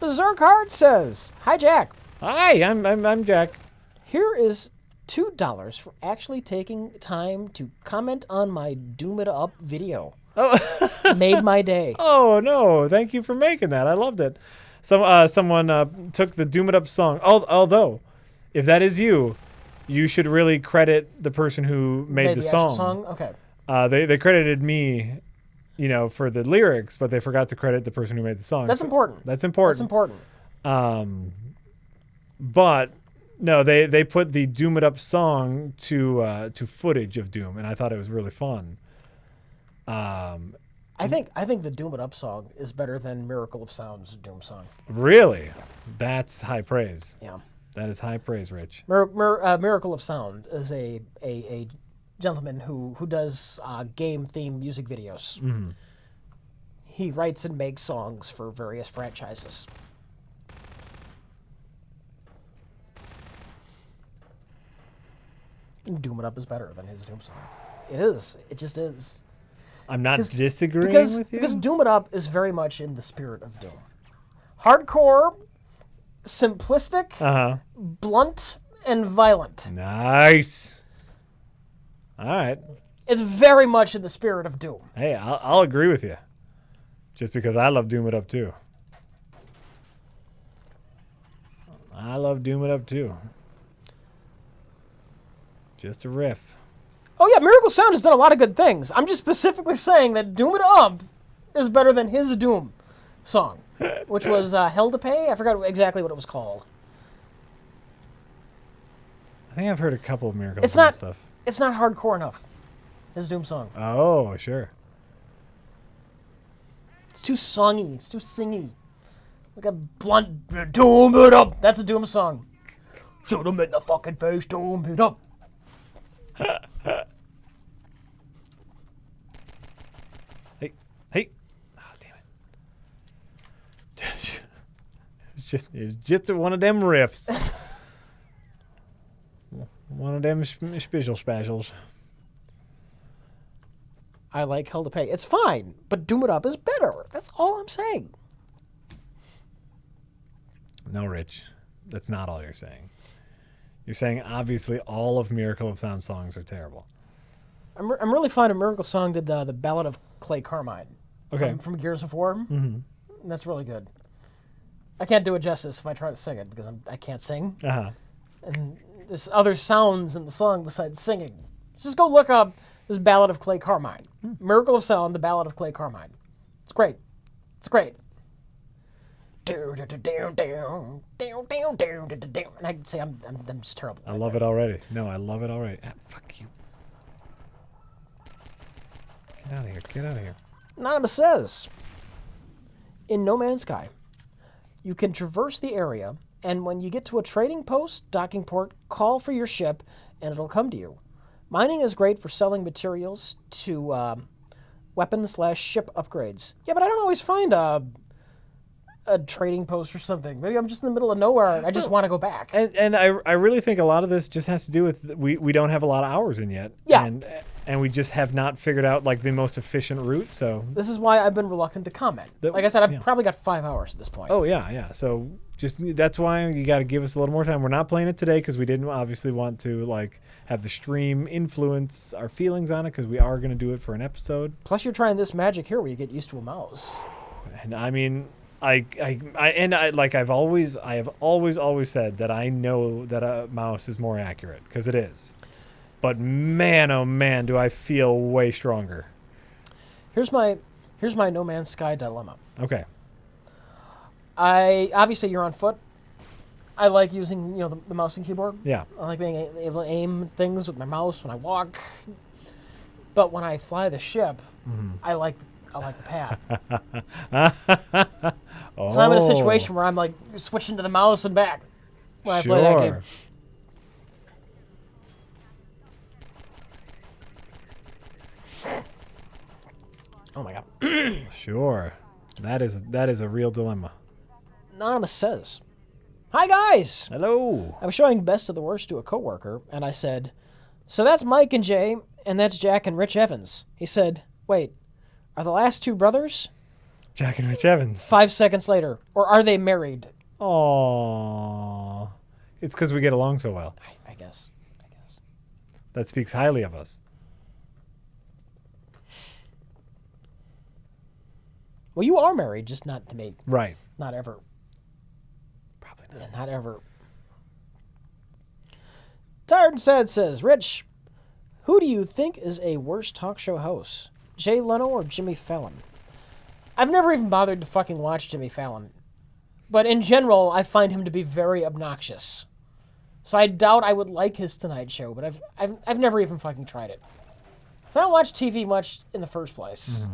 Speaker 1: Berserk Heart says, "Hi Jack.
Speaker 2: Hi, I'm Jack.
Speaker 1: Here is $2 for actually taking time to comment on my Doom It Up video.
Speaker 2: Oh,
Speaker 1: Made my day."
Speaker 2: oh no! Thank you for making that. I loved it. Someone took the Doom It Up song. Although, if that is you, you should really credit the person who made the
Speaker 1: actual
Speaker 2: song.
Speaker 1: Okay.
Speaker 2: They credited me, for the lyrics, but they forgot to credit the person who made the song.
Speaker 1: That's important.
Speaker 2: That's important.
Speaker 1: That's important.
Speaker 2: But no, they put the Doom It Up song to footage of Doom, and I thought it was really fun.
Speaker 1: I think the Doom It Up song is better than Miracle of Sound's Doom song.
Speaker 2: Really, that's high praise.
Speaker 1: Yeah.
Speaker 2: That is high praise, Rich.
Speaker 1: Miracle of Sound is a gentleman who does game-themed music videos.
Speaker 2: Mm-hmm.
Speaker 1: He writes and makes songs for various franchises. Doom It Up is better than his Doom song. It is. It just is.
Speaker 2: I'm not disagreeing with you.
Speaker 1: Because Doom It Up is very much in the spirit of Doom. Hardcore, simplistic, blunt, and violent.
Speaker 2: Nice. All right.
Speaker 1: It's very much in the spirit of Doom.
Speaker 2: Hey, I'll agree with you. Just because I love Doom It Up too. I love Doom It Up too. Just a riff.
Speaker 1: Oh yeah, Miracle Sound has done a lot of good things. I'm just specifically saying that Doom It Up is better than his Doom song, which was Hell to Pay. I forgot exactly what it was called.
Speaker 2: I think I've heard a couple of Miracle Sound stuff.
Speaker 1: It's not hardcore enough. His Doom song.
Speaker 2: Oh, sure.
Speaker 1: It's too songy. It's too singy. Like a blunt Doom It Up. That's a Doom song. Shoot him in the fucking face. Doom It Up.
Speaker 2: Hey. Oh, damn it. It's just one of them riffs. One of them specials.
Speaker 1: I like Hell to Pay. It's fine, but Doom It Up is better. That's all I'm saying.
Speaker 2: No, Rich. That's not all you're saying. You're saying obviously all of Miracle of Sound songs are terrible.
Speaker 1: I'm really fond of Miracle Song did the Ballad of Clay Carmine.
Speaker 2: Okay.
Speaker 1: From Gears of War.
Speaker 2: Mm-hmm.
Speaker 1: That's really good. I can't do it justice if I try to sing it because I can't sing.
Speaker 2: Uh-huh.
Speaker 1: And there's other sounds in the song besides singing. Just go look up this Ballad of Clay Carmine. Miracle of Sound, the Ballad of Clay Carmine. It's great. It's great. And I say I'm just terrible.
Speaker 2: I love it already. No, I love it already. Ah, fuck you. Get out of here. Get out of here.
Speaker 1: Anonymous says, in No Man's Sky, you can traverse the area, and when you get to a trading post, docking port, call for your ship, and it'll come to you. Mining is great for selling materials to weapon/ship upgrades. Yeah, but I don't always find a trading post or something. Maybe I'm just in the middle of nowhere and I just want to go back.
Speaker 2: And I really think a lot of this just has to do with we don't have a lot of hours in yet.
Speaker 1: Yeah.
Speaker 2: And we just have not figured out like the most efficient route. So
Speaker 1: This is why I've been reluctant to comment. Like I said, I've probably got 5 hours at this point.
Speaker 2: Oh yeah. So just that's why you got to give us a little more time. We're not playing it today because we didn't obviously want to like have the stream influence our feelings on it because we are going to do it for an episode.
Speaker 1: Plus, you're trying this magic here where you get used to a mouse.
Speaker 2: And I mean, I have always said that I know that a mouse is more accurate because it is. But man, oh man, do I feel way stronger.
Speaker 1: Here's my No Man's Sky dilemma.
Speaker 2: Okay.
Speaker 1: Obviously you're on foot. I like using the mouse and keyboard.
Speaker 2: Yeah.
Speaker 1: I like being able to aim things with my mouse when I walk. But when I fly the ship, I like the pad. So I'm in a situation where I'm like switching to the mouse and back when I play that game. Oh my god.
Speaker 2: Sure. That is a real dilemma.
Speaker 1: Anonymous says, "Hi guys.
Speaker 2: Hello.
Speaker 1: I was showing Best of the Worst to a coworker, and I said, so that's Mike and Jay, and that's Jack and Rich Evans. He said, wait, are the last two brothers?
Speaker 2: Jack and Rich Evans.
Speaker 1: 5 seconds later, or are they married?
Speaker 2: Aww. It's because we get along so well.
Speaker 1: I guess.
Speaker 2: That speaks highly of us.
Speaker 1: Well, you are married, just not to me.
Speaker 2: Right.
Speaker 1: Not ever.
Speaker 2: Probably not.
Speaker 1: Yeah, not ever. Tired and Sad says, Rich, who do you think is a worse talk show host? Jay Leno or Jimmy Fallon? I've never even bothered to fucking watch Jimmy Fallon. But in general, I find him to be very obnoxious. So I doubt I would like his Tonight Show, but I've never even fucking tried it. So I don't watch TV much in the first place.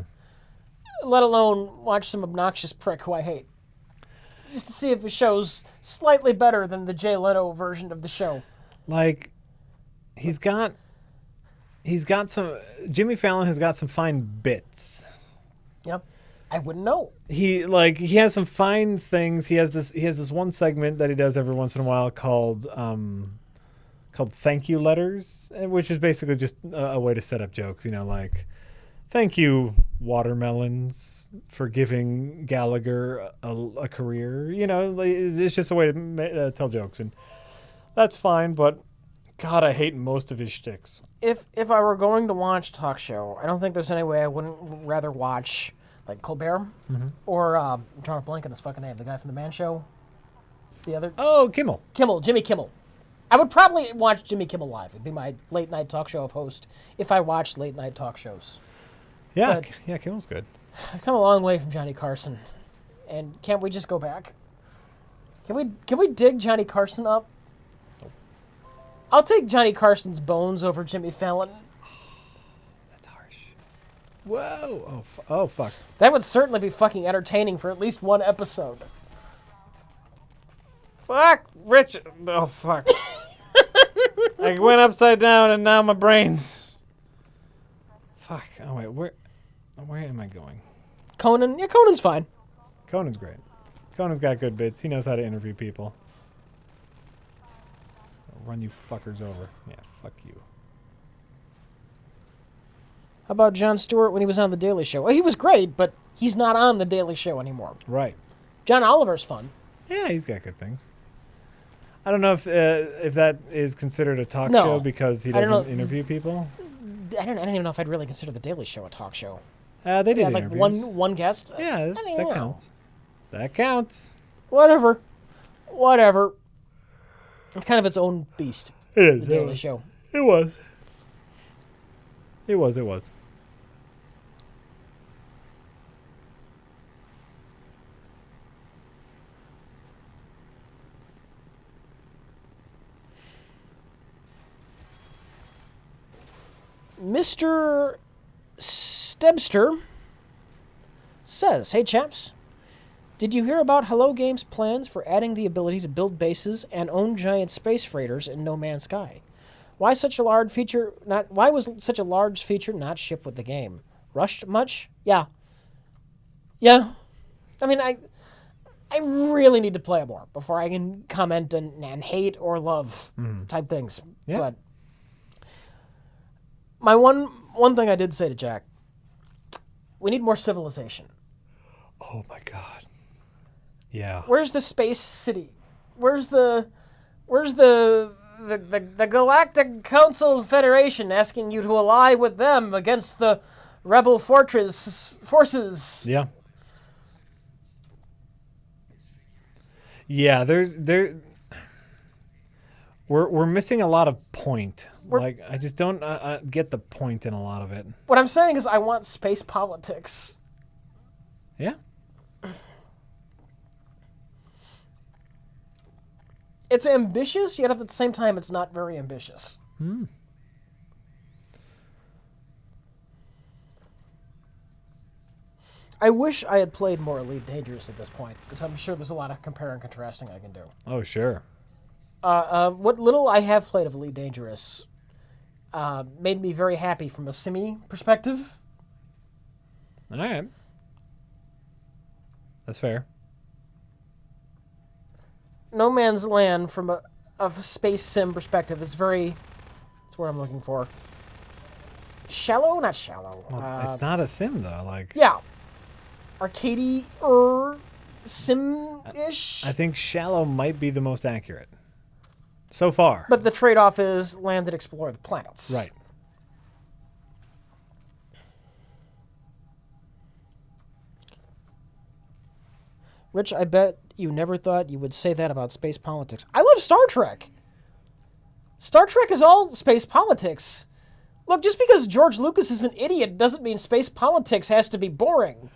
Speaker 1: Let alone watch some obnoxious prick who I hate. Just to see if the show's slightly better than the Jay Leno version of the show.
Speaker 2: Like, he's got some. Jimmy Fallon has got some fine bits.
Speaker 1: Yep, I wouldn't know.
Speaker 2: He has some fine things. He has this one segment that he does every once in a while called thank you letters, which is basically just a way to set up jokes. Like, thank you, watermelons, for giving Gallagher a career. It's just a way to tell jokes, and that's fine. But God, I hate most of his shticks.
Speaker 1: If I were going to watch talk show, I don't think there's any way I wouldn't rather watch like Colbert or I'm trying to blank on his fucking name, the guy from the Man Show. The other
Speaker 2: Kimmel,
Speaker 1: Jimmy Kimmel. I would probably watch Jimmy Kimmel live. It'd be my late night talk show of host if I watched late night talk shows.
Speaker 2: Yeah, Kimmel's good.
Speaker 1: I've come a long way from Johnny Carson, and can't we just go back? Can we dig Johnny Carson up?
Speaker 2: Nope.
Speaker 1: I'll take Johnny Carson's bones over Jimmy Fallon.
Speaker 2: That's harsh. Whoa! Oh fuck!
Speaker 1: That would certainly be fucking entertaining for at least one episode.
Speaker 2: Fuck, Rich! Oh fuck! I went upside down, and now my brain. Fuck! Oh wait, where am I going?
Speaker 1: Conan? Yeah, Conan's fine.
Speaker 2: Conan's great. Conan's got good bits. He knows how to interview people. I'll run you fuckers over. Yeah, fuck you.
Speaker 1: How about Jon Stewart when he was on The Daily Show? Well, he was great, but he's not on The Daily Show anymore.
Speaker 2: Right.
Speaker 1: John Oliver's fun.
Speaker 2: Yeah, he's got good things. I don't know if that is considered a talk show because he doesn't interview people.
Speaker 1: I don't even know if I'd really consider The Daily Show a talk show.
Speaker 2: They did
Speaker 1: like
Speaker 2: interviews.
Speaker 1: one guest.
Speaker 2: Yeah, that counts. That counts.
Speaker 1: Whatever. It's kind of its own beast.
Speaker 2: It is.
Speaker 1: The Daily Show.
Speaker 2: It was.
Speaker 1: Mr. Stebster says, hey chaps, did you hear about Hello Games' plans for adding the ability to build bases and own giant space freighters in No Man's Sky? Why was such a large feature not shipped with the game? Rushed much? Yeah. I mean, I really need to play it more before I can comment and hate or love type things.
Speaker 2: Yeah.
Speaker 1: But my one thing I did say to Jack, we need more civilization.
Speaker 2: Oh my god. Yeah.
Speaker 1: Where's the space city? Where's the Galactic Council Federation asking you to ally with them against the rebel forces?
Speaker 2: Yeah. Yeah, we're missing a lot of point. Like I just don't get the point in a lot of it.
Speaker 1: What I'm saying is I want space politics.
Speaker 2: Yeah.
Speaker 1: It's ambitious, yet at the same time it's not very ambitious. I wish I had played more Elite Dangerous at this point, because I'm sure there's a lot of compare and contrasting I can do.
Speaker 2: Oh, sure.
Speaker 1: What little I have played of Elite Dangerous made me very happy from a simi perspective.
Speaker 2: All right. That's fair.
Speaker 1: No Man's Land from a space sim perspective is very... That's what I'm looking for. Shallow? Not shallow.
Speaker 2: Well, it's not a sim, though. Like,
Speaker 1: Yeah. Arcadey sim-ish.
Speaker 2: I think shallow might be the most accurate. So far.
Speaker 1: But the trade-off is land and explore the planets.
Speaker 2: Right.
Speaker 1: Rich, I bet you never thought you would say that about space politics. I love Star Trek. Star Trek is all space politics. Look, just because George Lucas is an idiot doesn't mean space politics has to be boring.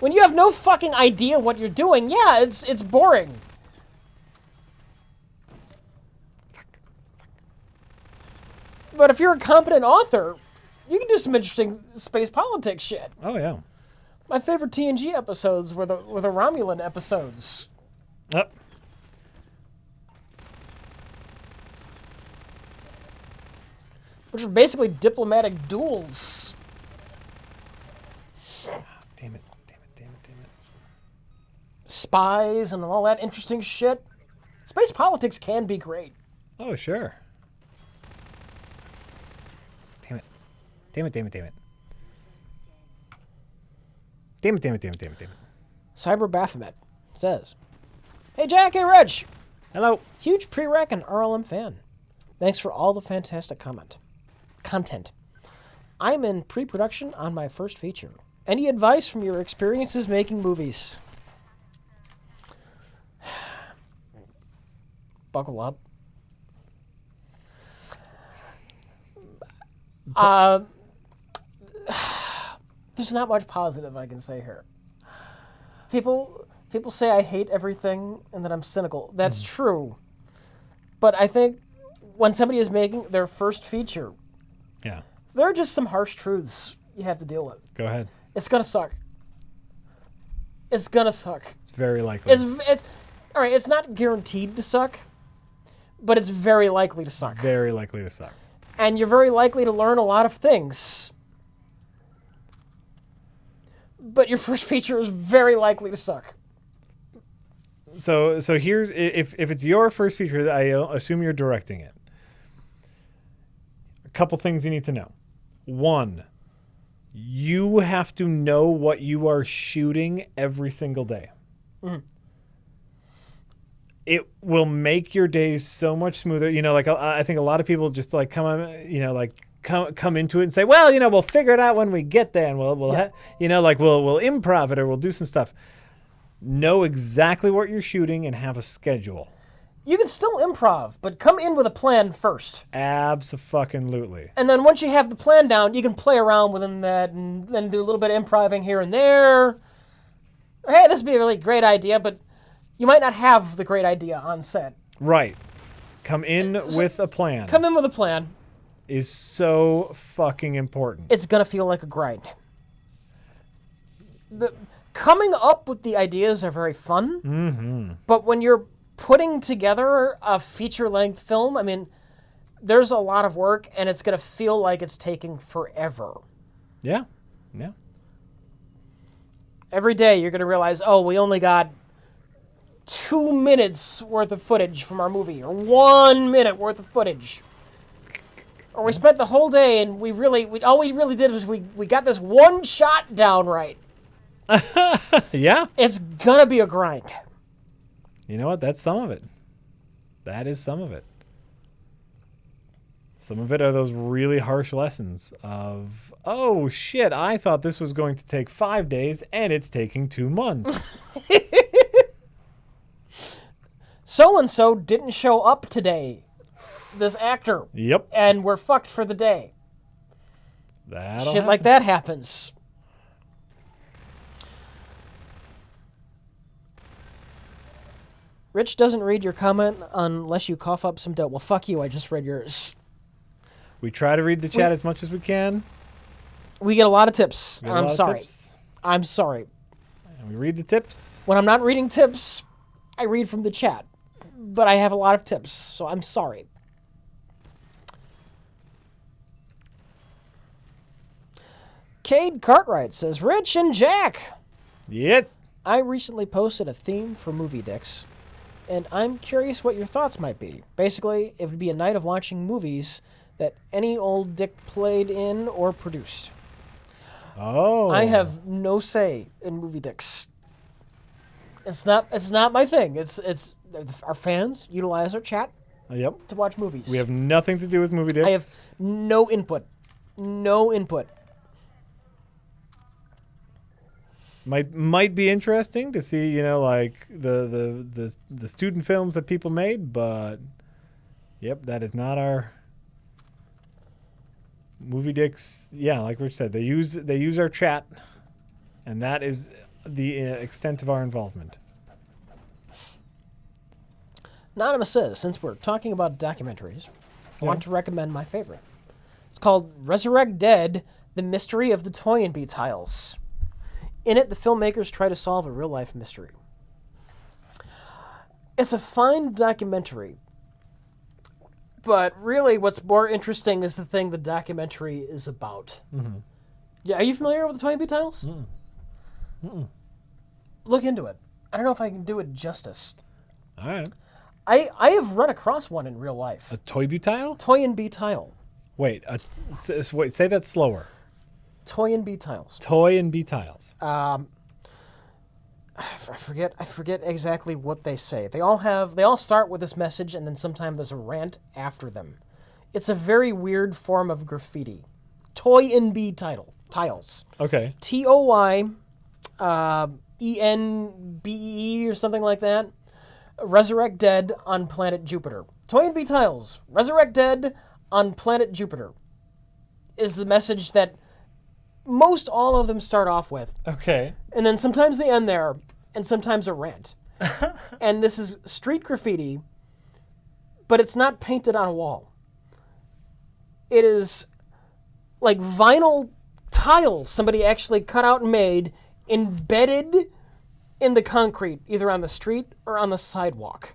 Speaker 1: When you have no fucking idea what you're doing, yeah, it's boring. But if you're a competent author, you can do some interesting space politics shit.
Speaker 2: Oh, yeah.
Speaker 1: My favorite TNG episodes were the Romulan episodes.
Speaker 2: Yep.
Speaker 1: Which are basically diplomatic duels.
Speaker 2: Damn it.
Speaker 1: Spies and all that interesting shit. Space politics can be great.
Speaker 2: Oh, sure. Damn it.
Speaker 1: Cyber Baphomet says, Hey Jack, hey Reg.
Speaker 2: Hello.
Speaker 1: Huge prereq and RLM fan. Thanks for all the fantastic content. I'm in pre-production on my first feature. Any advice from your experiences making movies? Buckle up. There's not much positive I can say here. People say I hate everything and that I'm cynical. That's true. But I think when somebody is making their first feature,
Speaker 2: Yeah.
Speaker 1: there are just some harsh truths you have to deal with.
Speaker 2: Go ahead.
Speaker 1: It's gonna suck. It's gonna suck.
Speaker 2: It's very likely.
Speaker 1: It's all right. It's not guaranteed to suck, but it's very likely to suck.
Speaker 2: Very likely to suck.
Speaker 1: And you're very likely to learn a lot of things. But your first feature is very likely to suck.
Speaker 2: So here's if it's your first feature, I assume you're directing it. A couple things you need to know. One, you have to know what you are shooting every single day.
Speaker 1: Mm-hmm.
Speaker 2: It will make your days so much smoother. You know, like I think a lot of people just like come into it and say, well, we'll figure it out when we get there, and we'll improv it or we'll do some stuff. Know exactly what you're shooting and have a schedule.
Speaker 1: You can still improv, but come in with a plan first.
Speaker 2: Abso-fucking-lutely.
Speaker 1: And then once you have the plan down, you can play around within that and then do a little bit of improving here and there. Hey, this would be a really great idea, but you might not have the great idea on set.
Speaker 2: Right. Come in with a plan.
Speaker 1: Come in with a plan.
Speaker 2: Is so fucking important.
Speaker 1: It's going to feel like a grind. Coming up with the ideas are very fun, but when you're putting together a feature-length film, I mean, there's a lot of work, and it's going to feel like it's taking forever.
Speaker 2: Yeah.
Speaker 1: Every day you're going to realize, oh, we only got 2 minutes worth of footage from our movie, or 1 minute worth of footage. Or we spent the whole day and all we really did was we got this one shot down right.
Speaker 2: Yeah.
Speaker 1: It's going to be a grind.
Speaker 2: You know what? That's some of it. That is some of it. Some of it are those really harsh lessons of, oh, shit, I thought this was going to take 5 days, and it's taking 2 months.
Speaker 1: So-and-so didn't show up today. This actor.
Speaker 2: Yep.
Speaker 1: And we're fucked for the day.
Speaker 2: That'll
Speaker 1: Shit like that happens. Rich doesn't read your comment unless you cough up some dough. Well, fuck you. I just read yours.
Speaker 2: We try to read the chat as much as we can.
Speaker 1: We get a lot of tips.
Speaker 2: We get a
Speaker 1: I'm
Speaker 2: lot of
Speaker 1: sorry.
Speaker 2: tips,
Speaker 1: I'm sorry.
Speaker 2: and we read the tips.
Speaker 1: When I'm not reading tips, I read from the chat. But I have a lot of tips, so I'm sorry. Cade Cartwright says, Rich and Jack,
Speaker 2: Yes.
Speaker 1: I recently posted a theme for Movie Dicks, and I'm curious what your thoughts might be. Basically, it would be a night of watching movies that any old dick played in or produced.
Speaker 2: Oh.
Speaker 1: I have no say in Movie Dicks. It's not my thing. It's our fans utilize our chat
Speaker 2: Yep.
Speaker 1: to watch movies.
Speaker 2: We have nothing to do with movie dicks.
Speaker 1: I have no input. No input.
Speaker 2: Might be interesting to see, like the student films that people made, but yep, that is not our movie dicks. Yeah, like Rich said, they use our chat, and that is the extent of our involvement.
Speaker 1: Anonymous says, since we're talking about documentaries, I want to recommend my favorite. It's called Resurrect Dead: The Mystery of the Toynbee Tiles. In it, the filmmakers try to solve a real-life mystery. It's a fine documentary, but really what's more interesting is the thing the documentary is about.
Speaker 2: Mm-hmm.
Speaker 1: Yeah, are you familiar with the Toynbee Tiles?
Speaker 2: Mm-mm. Mm-mm.
Speaker 1: Look into it. I don't know if I can do it justice.
Speaker 2: All right.
Speaker 1: I have run across one in real life.
Speaker 2: A Toynbee tile?
Speaker 1: Toynbee Tile.
Speaker 2: Wait, wait. Say that slower.
Speaker 1: Toynbee Tiles.
Speaker 2: Toynbee tiles.
Speaker 1: I forget exactly what they say. They all start with this message, and then sometimes there's a rant after them. It's a very weird form of graffiti. Toynbee tiles.
Speaker 2: Okay.
Speaker 1: Toy, ENBE or something like that. Resurrect Dead on Planet Jupiter. Toynbee Tiles. Resurrect Dead on Planet Jupiter is the message that most all of them start off with.
Speaker 2: Okay.
Speaker 1: And then sometimes they end there, and sometimes a rant. And this is street graffiti, but it's not painted on a wall. It is like vinyl tiles somebody actually cut out and made, embedded in the concrete, either on the street or on the sidewalk.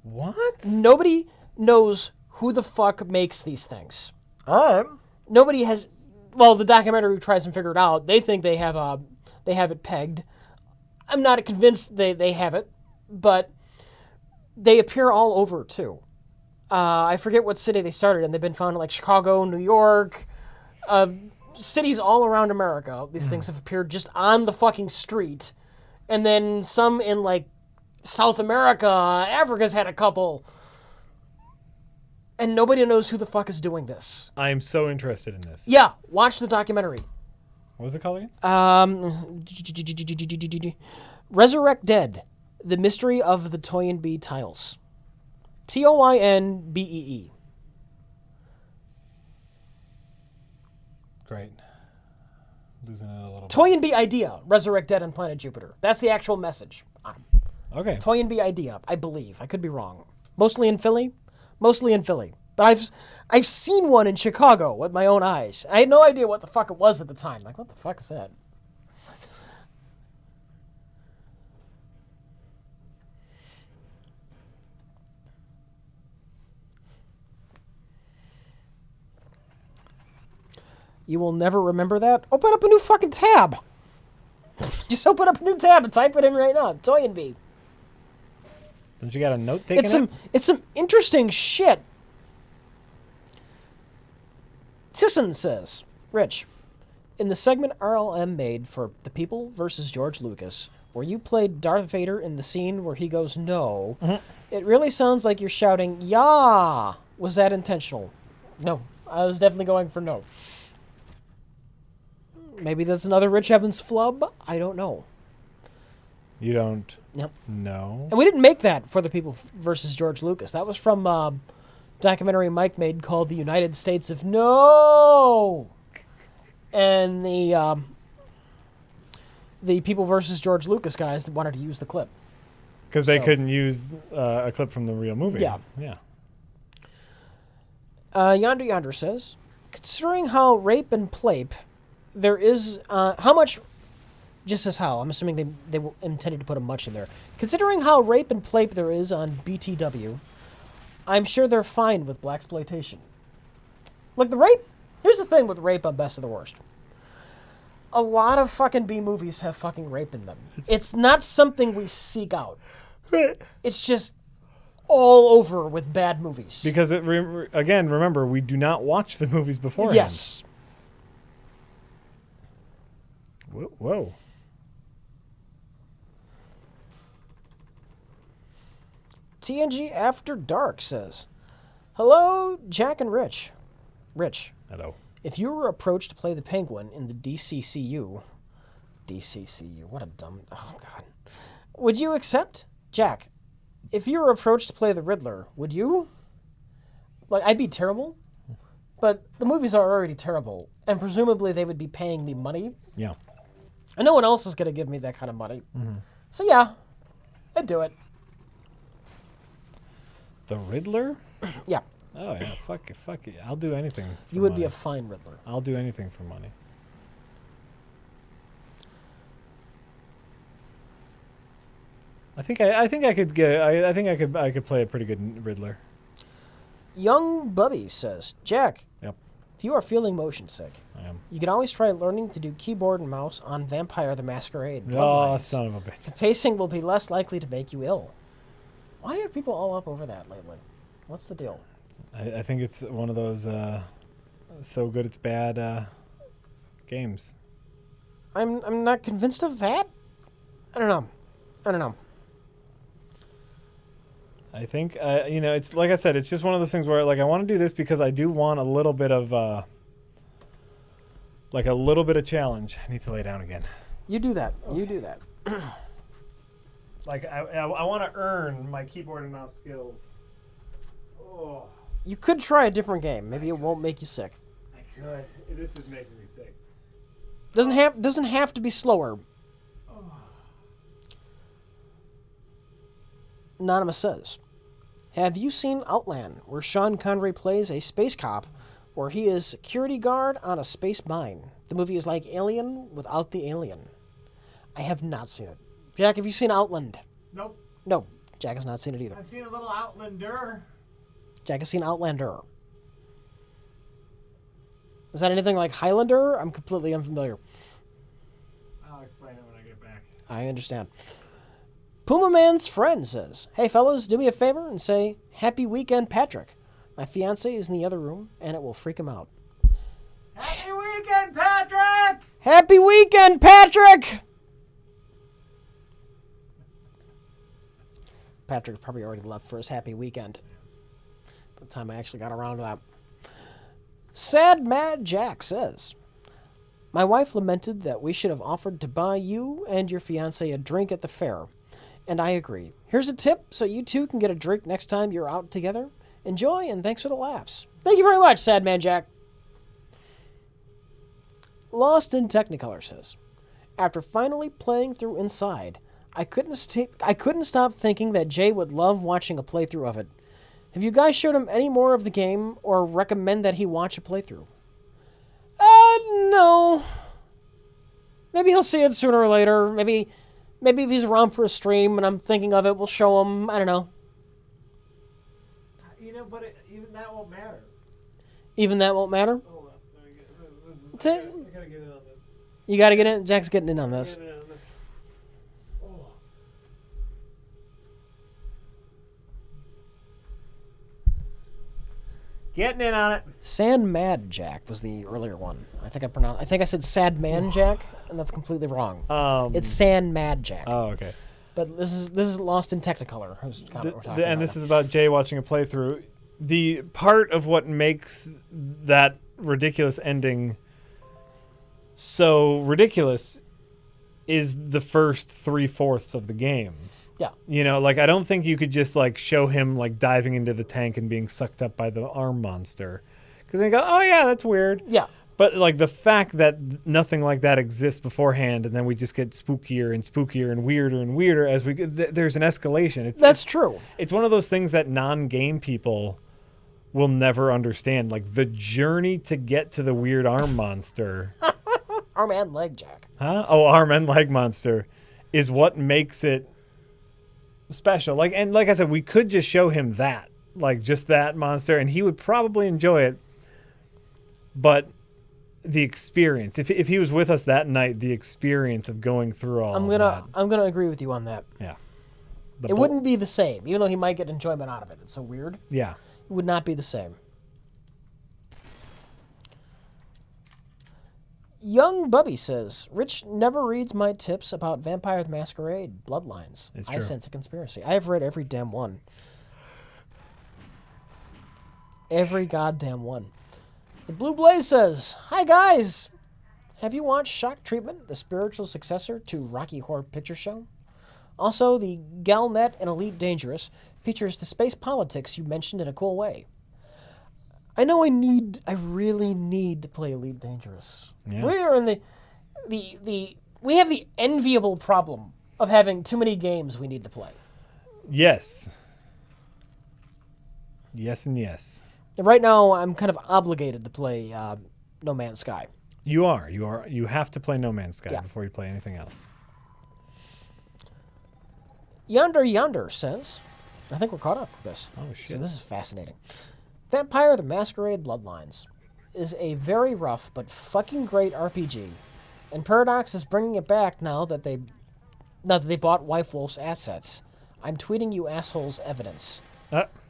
Speaker 2: What?
Speaker 1: Nobody knows who the fuck makes these things. Nobody has. Well, the documentary tries and figure it out. They think they have it pegged. I'm not convinced they have it, but they appear all over too. I forget what city they started in. They've been found in like Chicago, New York, cities all around America. These things have appeared just on the fucking street, and then some in like South America. Africa's had a couple. And nobody knows who the fuck is doing this.
Speaker 2: I am so interested in this.
Speaker 1: Yeah, watch the documentary.
Speaker 2: What was it called again?
Speaker 1: Resurrect Dead: The Mystery of the Toynbee Tiles. Toynbee.
Speaker 2: Great. Losing it a little bit.
Speaker 1: Toynbee idea. Resurrect Dead on Planet Jupiter. That's the actual message.
Speaker 2: Okay.
Speaker 1: Toynbee idea, I believe. I could be wrong. Mostly in Philly. But I've seen one in Chicago with my own eyes. I had no idea what the fuck it was at the time. Like, what the fuck is that? You will never remember that? Open up a new fucking tab. Just open up a new tab and type it in right now. Toynbee.
Speaker 2: Don't you got a note taken?
Speaker 1: It's some interesting shit. Tisson says, Rich, in the segment RLM made for The People versus George Lucas, where you played Darth Vader in the scene where he goes no, it really sounds like you're shouting, "Yeah!" Was that intentional? No. I was definitely going for no. Maybe that's another Rich Evans flub. I don't know.
Speaker 2: You don't
Speaker 1: Yep.
Speaker 2: know?
Speaker 1: And we didn't make that for The People versus George Lucas. That was from a documentary Mike made called The United States of No. And the People versus George Lucas guys wanted to use the clip.
Speaker 2: Because they couldn't use a clip from the real movie.
Speaker 1: Yeah.
Speaker 2: Yeah.
Speaker 1: Yonder says, considering how rape and plape there is, how much, just says how, I'm assuming they intended to put a much in there. Considering how rape and plape there is on BTW, I'm sure they're fine with blaxploitation. Like the rape, here's the thing with rape on Best of the Worst. A lot of fucking B movies have fucking rape in them. It's not something we seek out. It's just all over with bad movies.
Speaker 2: Because, again, remember, we do not watch the movies beforehand.
Speaker 1: Yes.
Speaker 2: Whoa.
Speaker 1: TNG After Dark says, hello, Jack and Rich. Rich.
Speaker 2: Hello.
Speaker 1: If you were approached to play the Penguin in the DCCU, what a dumb, oh God. Would you accept? Jack, if you were approached to play the Riddler, would you? Like, I'd be terrible, but the movies are already terrible, and presumably they would be paying me money.
Speaker 2: Yeah.
Speaker 1: And no one else is going to give me that kind of money. Mm-hmm. So yeah, I'd do it.
Speaker 2: The Riddler?
Speaker 1: Yeah.
Speaker 2: Oh, yeah. Fuck it. I'll do anything for
Speaker 1: You would
Speaker 2: money.
Speaker 1: be a fine Riddler.
Speaker 2: I'll do anything for money. I think I could play a pretty good Riddler.
Speaker 1: Young Bubby says, Jack,
Speaker 2: Yep.
Speaker 1: if you are feeling motion sick,
Speaker 2: I am.
Speaker 1: you can always try learning to do keyboard and mouse on Vampire the Masquerade.
Speaker 2: Oh,
Speaker 1: Bloodlines.
Speaker 2: son of a bitch.
Speaker 1: The pacing will be less likely to make you ill. Why are people all up over that lately? What's the deal?
Speaker 2: I think it's one of those so good it's bad games.
Speaker 1: I'm not convinced of that. I don't know.
Speaker 2: I think it's like I said, it's just one of those things where like I want to do this because I do want a little bit of challenge. I need to lay down again.
Speaker 1: You do that. Okay. You do that.
Speaker 2: Like I want to earn my keyboard and mouse skills. Oh.
Speaker 1: You could try a different game. Maybe it won't make you sick.
Speaker 2: I could. This is making me sick.
Speaker 1: Doesn't have to be slower. Oh. Anonymous says, have you seen Outland, where Sean Connery plays a space cop, where he is security guard on a space mine? The movie is like Alien without the alien. I have not seen it. Jack, have you seen Outland?
Speaker 2: Nope.
Speaker 1: No, Jack has not seen it either.
Speaker 2: I've seen a little Outlander.
Speaker 1: Jack has seen Outlander. Is that anything like Highlander? I'm completely unfamiliar.
Speaker 2: I'll explain it when I get back.
Speaker 1: I understand. Puma Man's friend says, hey fellas, do me a favor and say, Happy Weekend, Patrick. My fiance is in the other room, and it will freak him out.
Speaker 2: Happy Weekend, Patrick!
Speaker 1: Happy Weekend, Patrick! Patrick probably already left for his happy weekend. By the time I actually got around to that. Sad Mad Jack says, my wife lamented that we should have offered to buy you and your fiance a drink at the fair. And I agree. Here's a tip so you two can get a drink next time you're out together. Enjoy, and thanks for the laughs. Thank you very much, Sad Man Jack. Lost in Technicolor says, after finally playing through Inside, I couldn't stop thinking that Jay would love watching a playthrough of it. Have you guys showed him any more of the game or recommend that he watch a playthrough? No. Maybe he'll see it sooner or later. Maybe if he's around for a stream and I'm thinking of it, we'll show him. I don't know.
Speaker 2: But even that won't matter.
Speaker 1: Even that won't matter?
Speaker 2: gotta get in on this.
Speaker 1: You got to get in. Jack's getting in on this.
Speaker 2: Getting in on it.
Speaker 1: Sand Mad Jack was the earlier one. I think I said Sad Man Jack, and that's completely wrong. It's Sand Mad Jack.
Speaker 2: Oh, okay.
Speaker 1: But this is Lost in Technicolor. Whose comment we're talking about.
Speaker 2: This is about Jay watching a playthrough. The part of what makes that ridiculous ending so ridiculous is the first 3/4 of the game.
Speaker 1: Yeah.
Speaker 2: You know, like I don't think you could just like show him like diving into the tank and being sucked up by the arm monster, because they go, oh yeah, that's weird.
Speaker 1: Yeah.
Speaker 2: But like the fact that nothing like that exists beforehand, and then we just get spookier and spookier and weirder as we there's an escalation.
Speaker 1: That's true.
Speaker 2: It's one of those things that non-game people will never understand. Like the journey to get to the weird arm monster.
Speaker 1: Arm and leg Jack.
Speaker 2: Huh? Oh, arm and leg monster is what makes it special. Like I said, we could just show him that, like just that monster, and he would probably enjoy it. But the experience, if he was with us that night, the experience of going through all
Speaker 1: I'm gonna agree with you on that.
Speaker 2: Yeah.
Speaker 1: It wouldn't be the same, even though he might get enjoyment out of it. It's so weird.
Speaker 2: Yeah.
Speaker 1: It would not be the same. Young Bubby says, Rich never reads my tips about Vampire the Masquerade Bloodlines.
Speaker 2: It's
Speaker 1: I
Speaker 2: true.
Speaker 1: sense a conspiracy. I have read every damn one. Every goddamn one. The Blue Blaze says, hi guys! Have you watched Shock Treatment, the spiritual successor to Rocky Horror Picture Show? Also, the Galnet and Elite Dangerous features the space politics you mentioned in a cool way. I know I really need to play Elite Dangerous.
Speaker 2: Yeah.
Speaker 1: We are in we have the enviable problem of having too many games we need to play.
Speaker 2: Yes. Yes and yes.
Speaker 1: And right now, I'm kind of obligated to play No Man's Sky.
Speaker 2: You are. You have to play No Man's Sky before you play anything else.
Speaker 1: Yonder says, I think we're caught up with this.
Speaker 2: Oh, shit.
Speaker 1: So this is fascinating. Vampire the Masquerade Bloodlines is a very rough but fucking great RPG, and Paradox is bringing it back now that they bought Wife Wolf's assets. I'm tweeting you assholes evidence.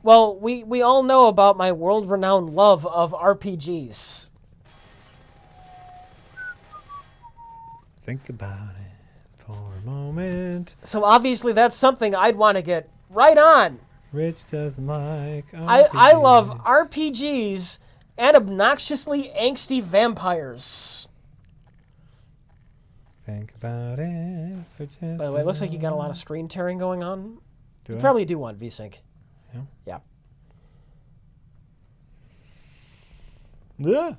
Speaker 1: Well, we all know about my world-renowned love of RPGs.
Speaker 2: Think about it for a moment.
Speaker 1: So obviously that's something I'd want to get right on.
Speaker 2: Rich doesn't like RPGs.
Speaker 1: I love RPGs and obnoxiously angsty vampires.
Speaker 2: Think about it for just
Speaker 1: By the way, it looks like you got a lot of screen tearing going on.
Speaker 2: Do
Speaker 1: You
Speaker 2: I?
Speaker 1: probably do want VSync.
Speaker 2: Yeah.
Speaker 1: Yeah.
Speaker 2: Yeah.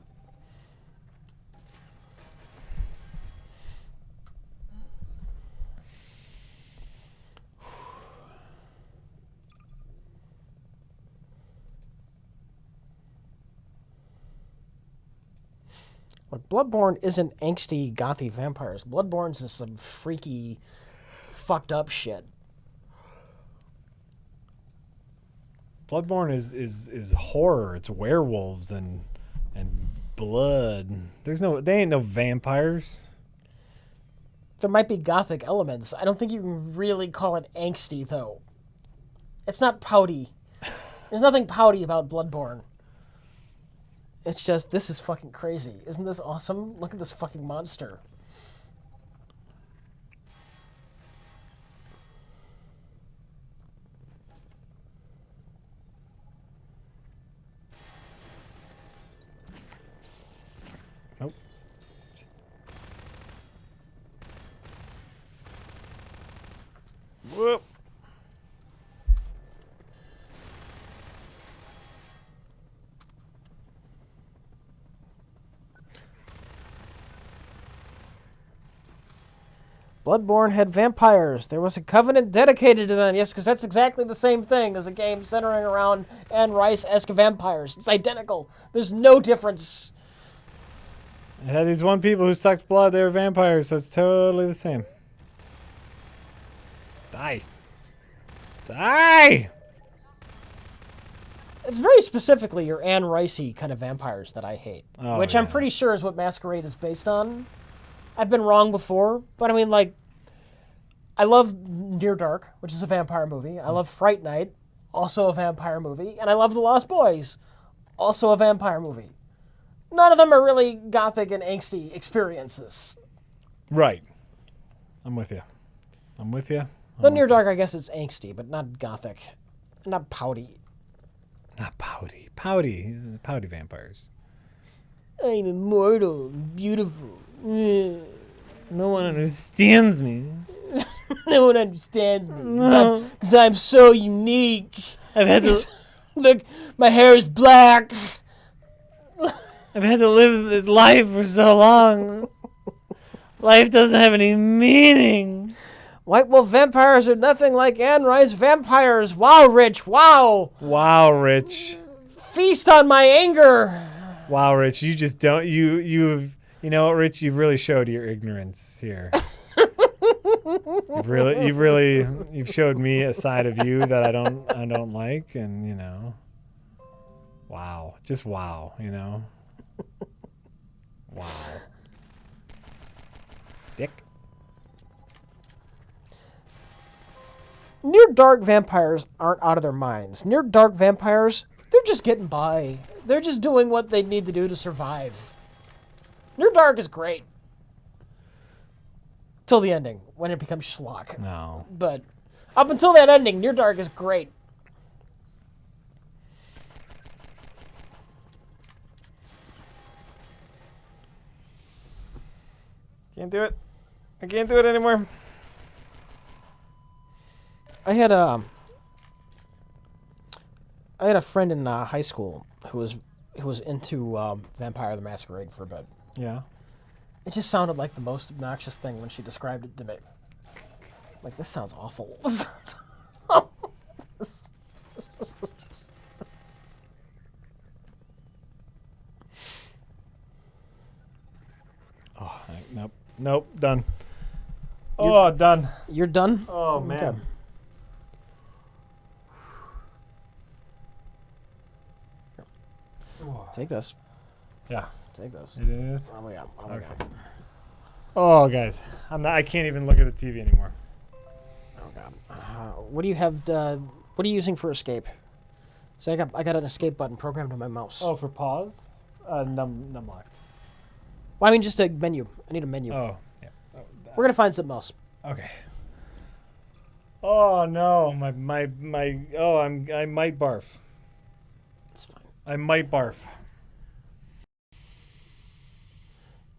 Speaker 1: Look, Bloodborne isn't angsty, gothy vampires. Bloodborne's is some freaky, fucked up shit.
Speaker 2: Bloodborne is horror. It's werewolves and blood. They ain't no vampires.
Speaker 1: There might be gothic elements. I don't think you can really call it angsty, though. It's not pouty. There's nothing pouty about Bloodborne. It's just, this is fucking crazy. Isn't this awesome? Look at this fucking monster.
Speaker 2: Nope. Whoop.
Speaker 1: Bloodborne had vampires. There was a covenant dedicated to them. Yes, because that's exactly the same thing as a game centering around Anne Rice-esque vampires. It's identical. There's no difference.
Speaker 2: It had these one people who sucked blood. They were vampires, so it's totally the same. Die. Die!
Speaker 1: It's very specifically your Anne Ricey kind of vampires that I hate,
Speaker 2: Oh,
Speaker 1: which I'm
Speaker 2: yeah.
Speaker 1: pretty sure is what Masquerade is based on. I've been wrong before, but I mean, like, I love Near Dark, which is a vampire movie. I love Fright Night, also a vampire movie, and I love The Lost Boys, also a vampire movie. None of them are really gothic and angsty experiences.
Speaker 2: Right. I'm with you.
Speaker 1: The Near Dark, I guess it's angsty, but not gothic, not pouty.
Speaker 2: Not pouty. Pouty vampires.
Speaker 1: I'm immortal, beautiful.
Speaker 2: No one understands me.
Speaker 1: No one understands me because I'm so unique.
Speaker 2: I've had to
Speaker 1: Look, my hair is black.
Speaker 2: live this life for so long. Life doesn't have any meaning.
Speaker 1: White wolf vampires are nothing like Anne Rice vampires. Wow, Rich. Wow.
Speaker 2: Wow, Rich.
Speaker 1: Feast on my anger.
Speaker 2: Wow, Rich. You just don't. You know what, Rich? You've really showed your ignorance here. You've showed me a side of you that I don't like, and you know. Wow, just wow, you know. Wow. Dick.
Speaker 1: Near Dark vampires aren't out of their minds. Near Dark vampires, they're just getting by. They're just doing what they need to do to survive. Near Dark is great. Till the ending, when it becomes schlock.
Speaker 2: No.
Speaker 1: But up until that ending, Near Dark is great.
Speaker 2: Can't do it. I can't do it anymore.
Speaker 1: I had a friend in high school who was into Vampire the Masquerade for a bit.
Speaker 2: Yeah.
Speaker 1: It just sounded like the most obnoxious thing when she described it to me. Like, this sounds awful.
Speaker 2: Oh, nope, done. Oh, done.
Speaker 1: You're done?
Speaker 2: Oh man.
Speaker 1: Okay. Take this.
Speaker 2: Yeah,
Speaker 1: Take this.
Speaker 2: it is.
Speaker 1: What do we got? What do we
Speaker 2: Okay.
Speaker 1: got?
Speaker 2: Oh, guys, I can't even look at the TV anymore.
Speaker 1: Oh god. What do you have? What are you using for escape? So I got an escape button programmed on my mouse.
Speaker 2: Oh, for pause, numlock.
Speaker 1: Well, I mean just a menu. I need a menu.
Speaker 2: Oh, yeah. Oh,
Speaker 1: We're gonna find something else.
Speaker 2: okay. Oh no, my. Oh, I might barf.
Speaker 1: It's fine.
Speaker 2: I might barf.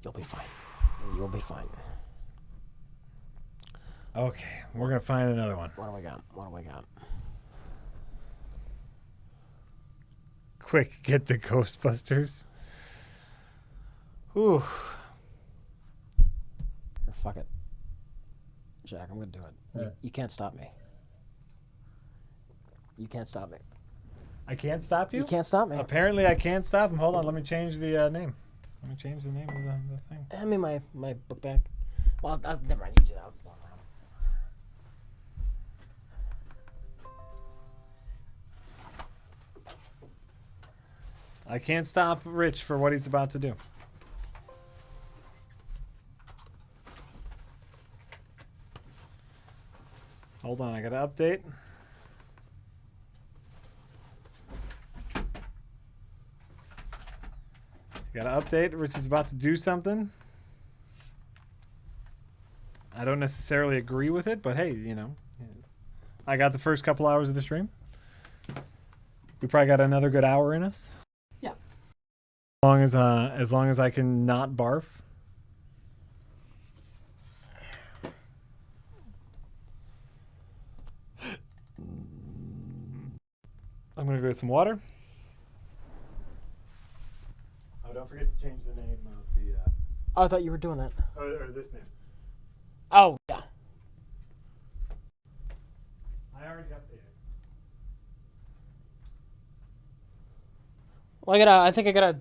Speaker 1: You'll be fine. You'll be fine.
Speaker 2: Okay, we're gonna find another one.
Speaker 1: What do we got? What do we got?
Speaker 2: Quick, get the Ghostbusters. Ooh.
Speaker 1: Here, fuck it. Jack, I'm gonna do it.
Speaker 2: Yeah.
Speaker 1: You can't stop me. You can't stop me.
Speaker 2: I can't stop you?
Speaker 1: You can't stop me.
Speaker 2: Apparently I can't stop him. Hold on, let me change the name. Let me change the name of the thing.
Speaker 1: Hand me my book back. Well, never mind. You do that.
Speaker 2: I can't stop Rich for what he's about to do. Hold on, I gotta update. Gotta update. Rich is about to do something. I don't necessarily agree with it, but hey, you know, I got the first couple hours of the stream. We probably got another good hour in us.
Speaker 1: Yeah.
Speaker 2: As long as I can not barf. I'm gonna go get some water. Oh, don't forget to change the name of the.
Speaker 1: Oh, I thought you were doing that.
Speaker 2: Or this name.
Speaker 1: Oh yeah.
Speaker 2: I already updated.
Speaker 1: Well, I think I gotta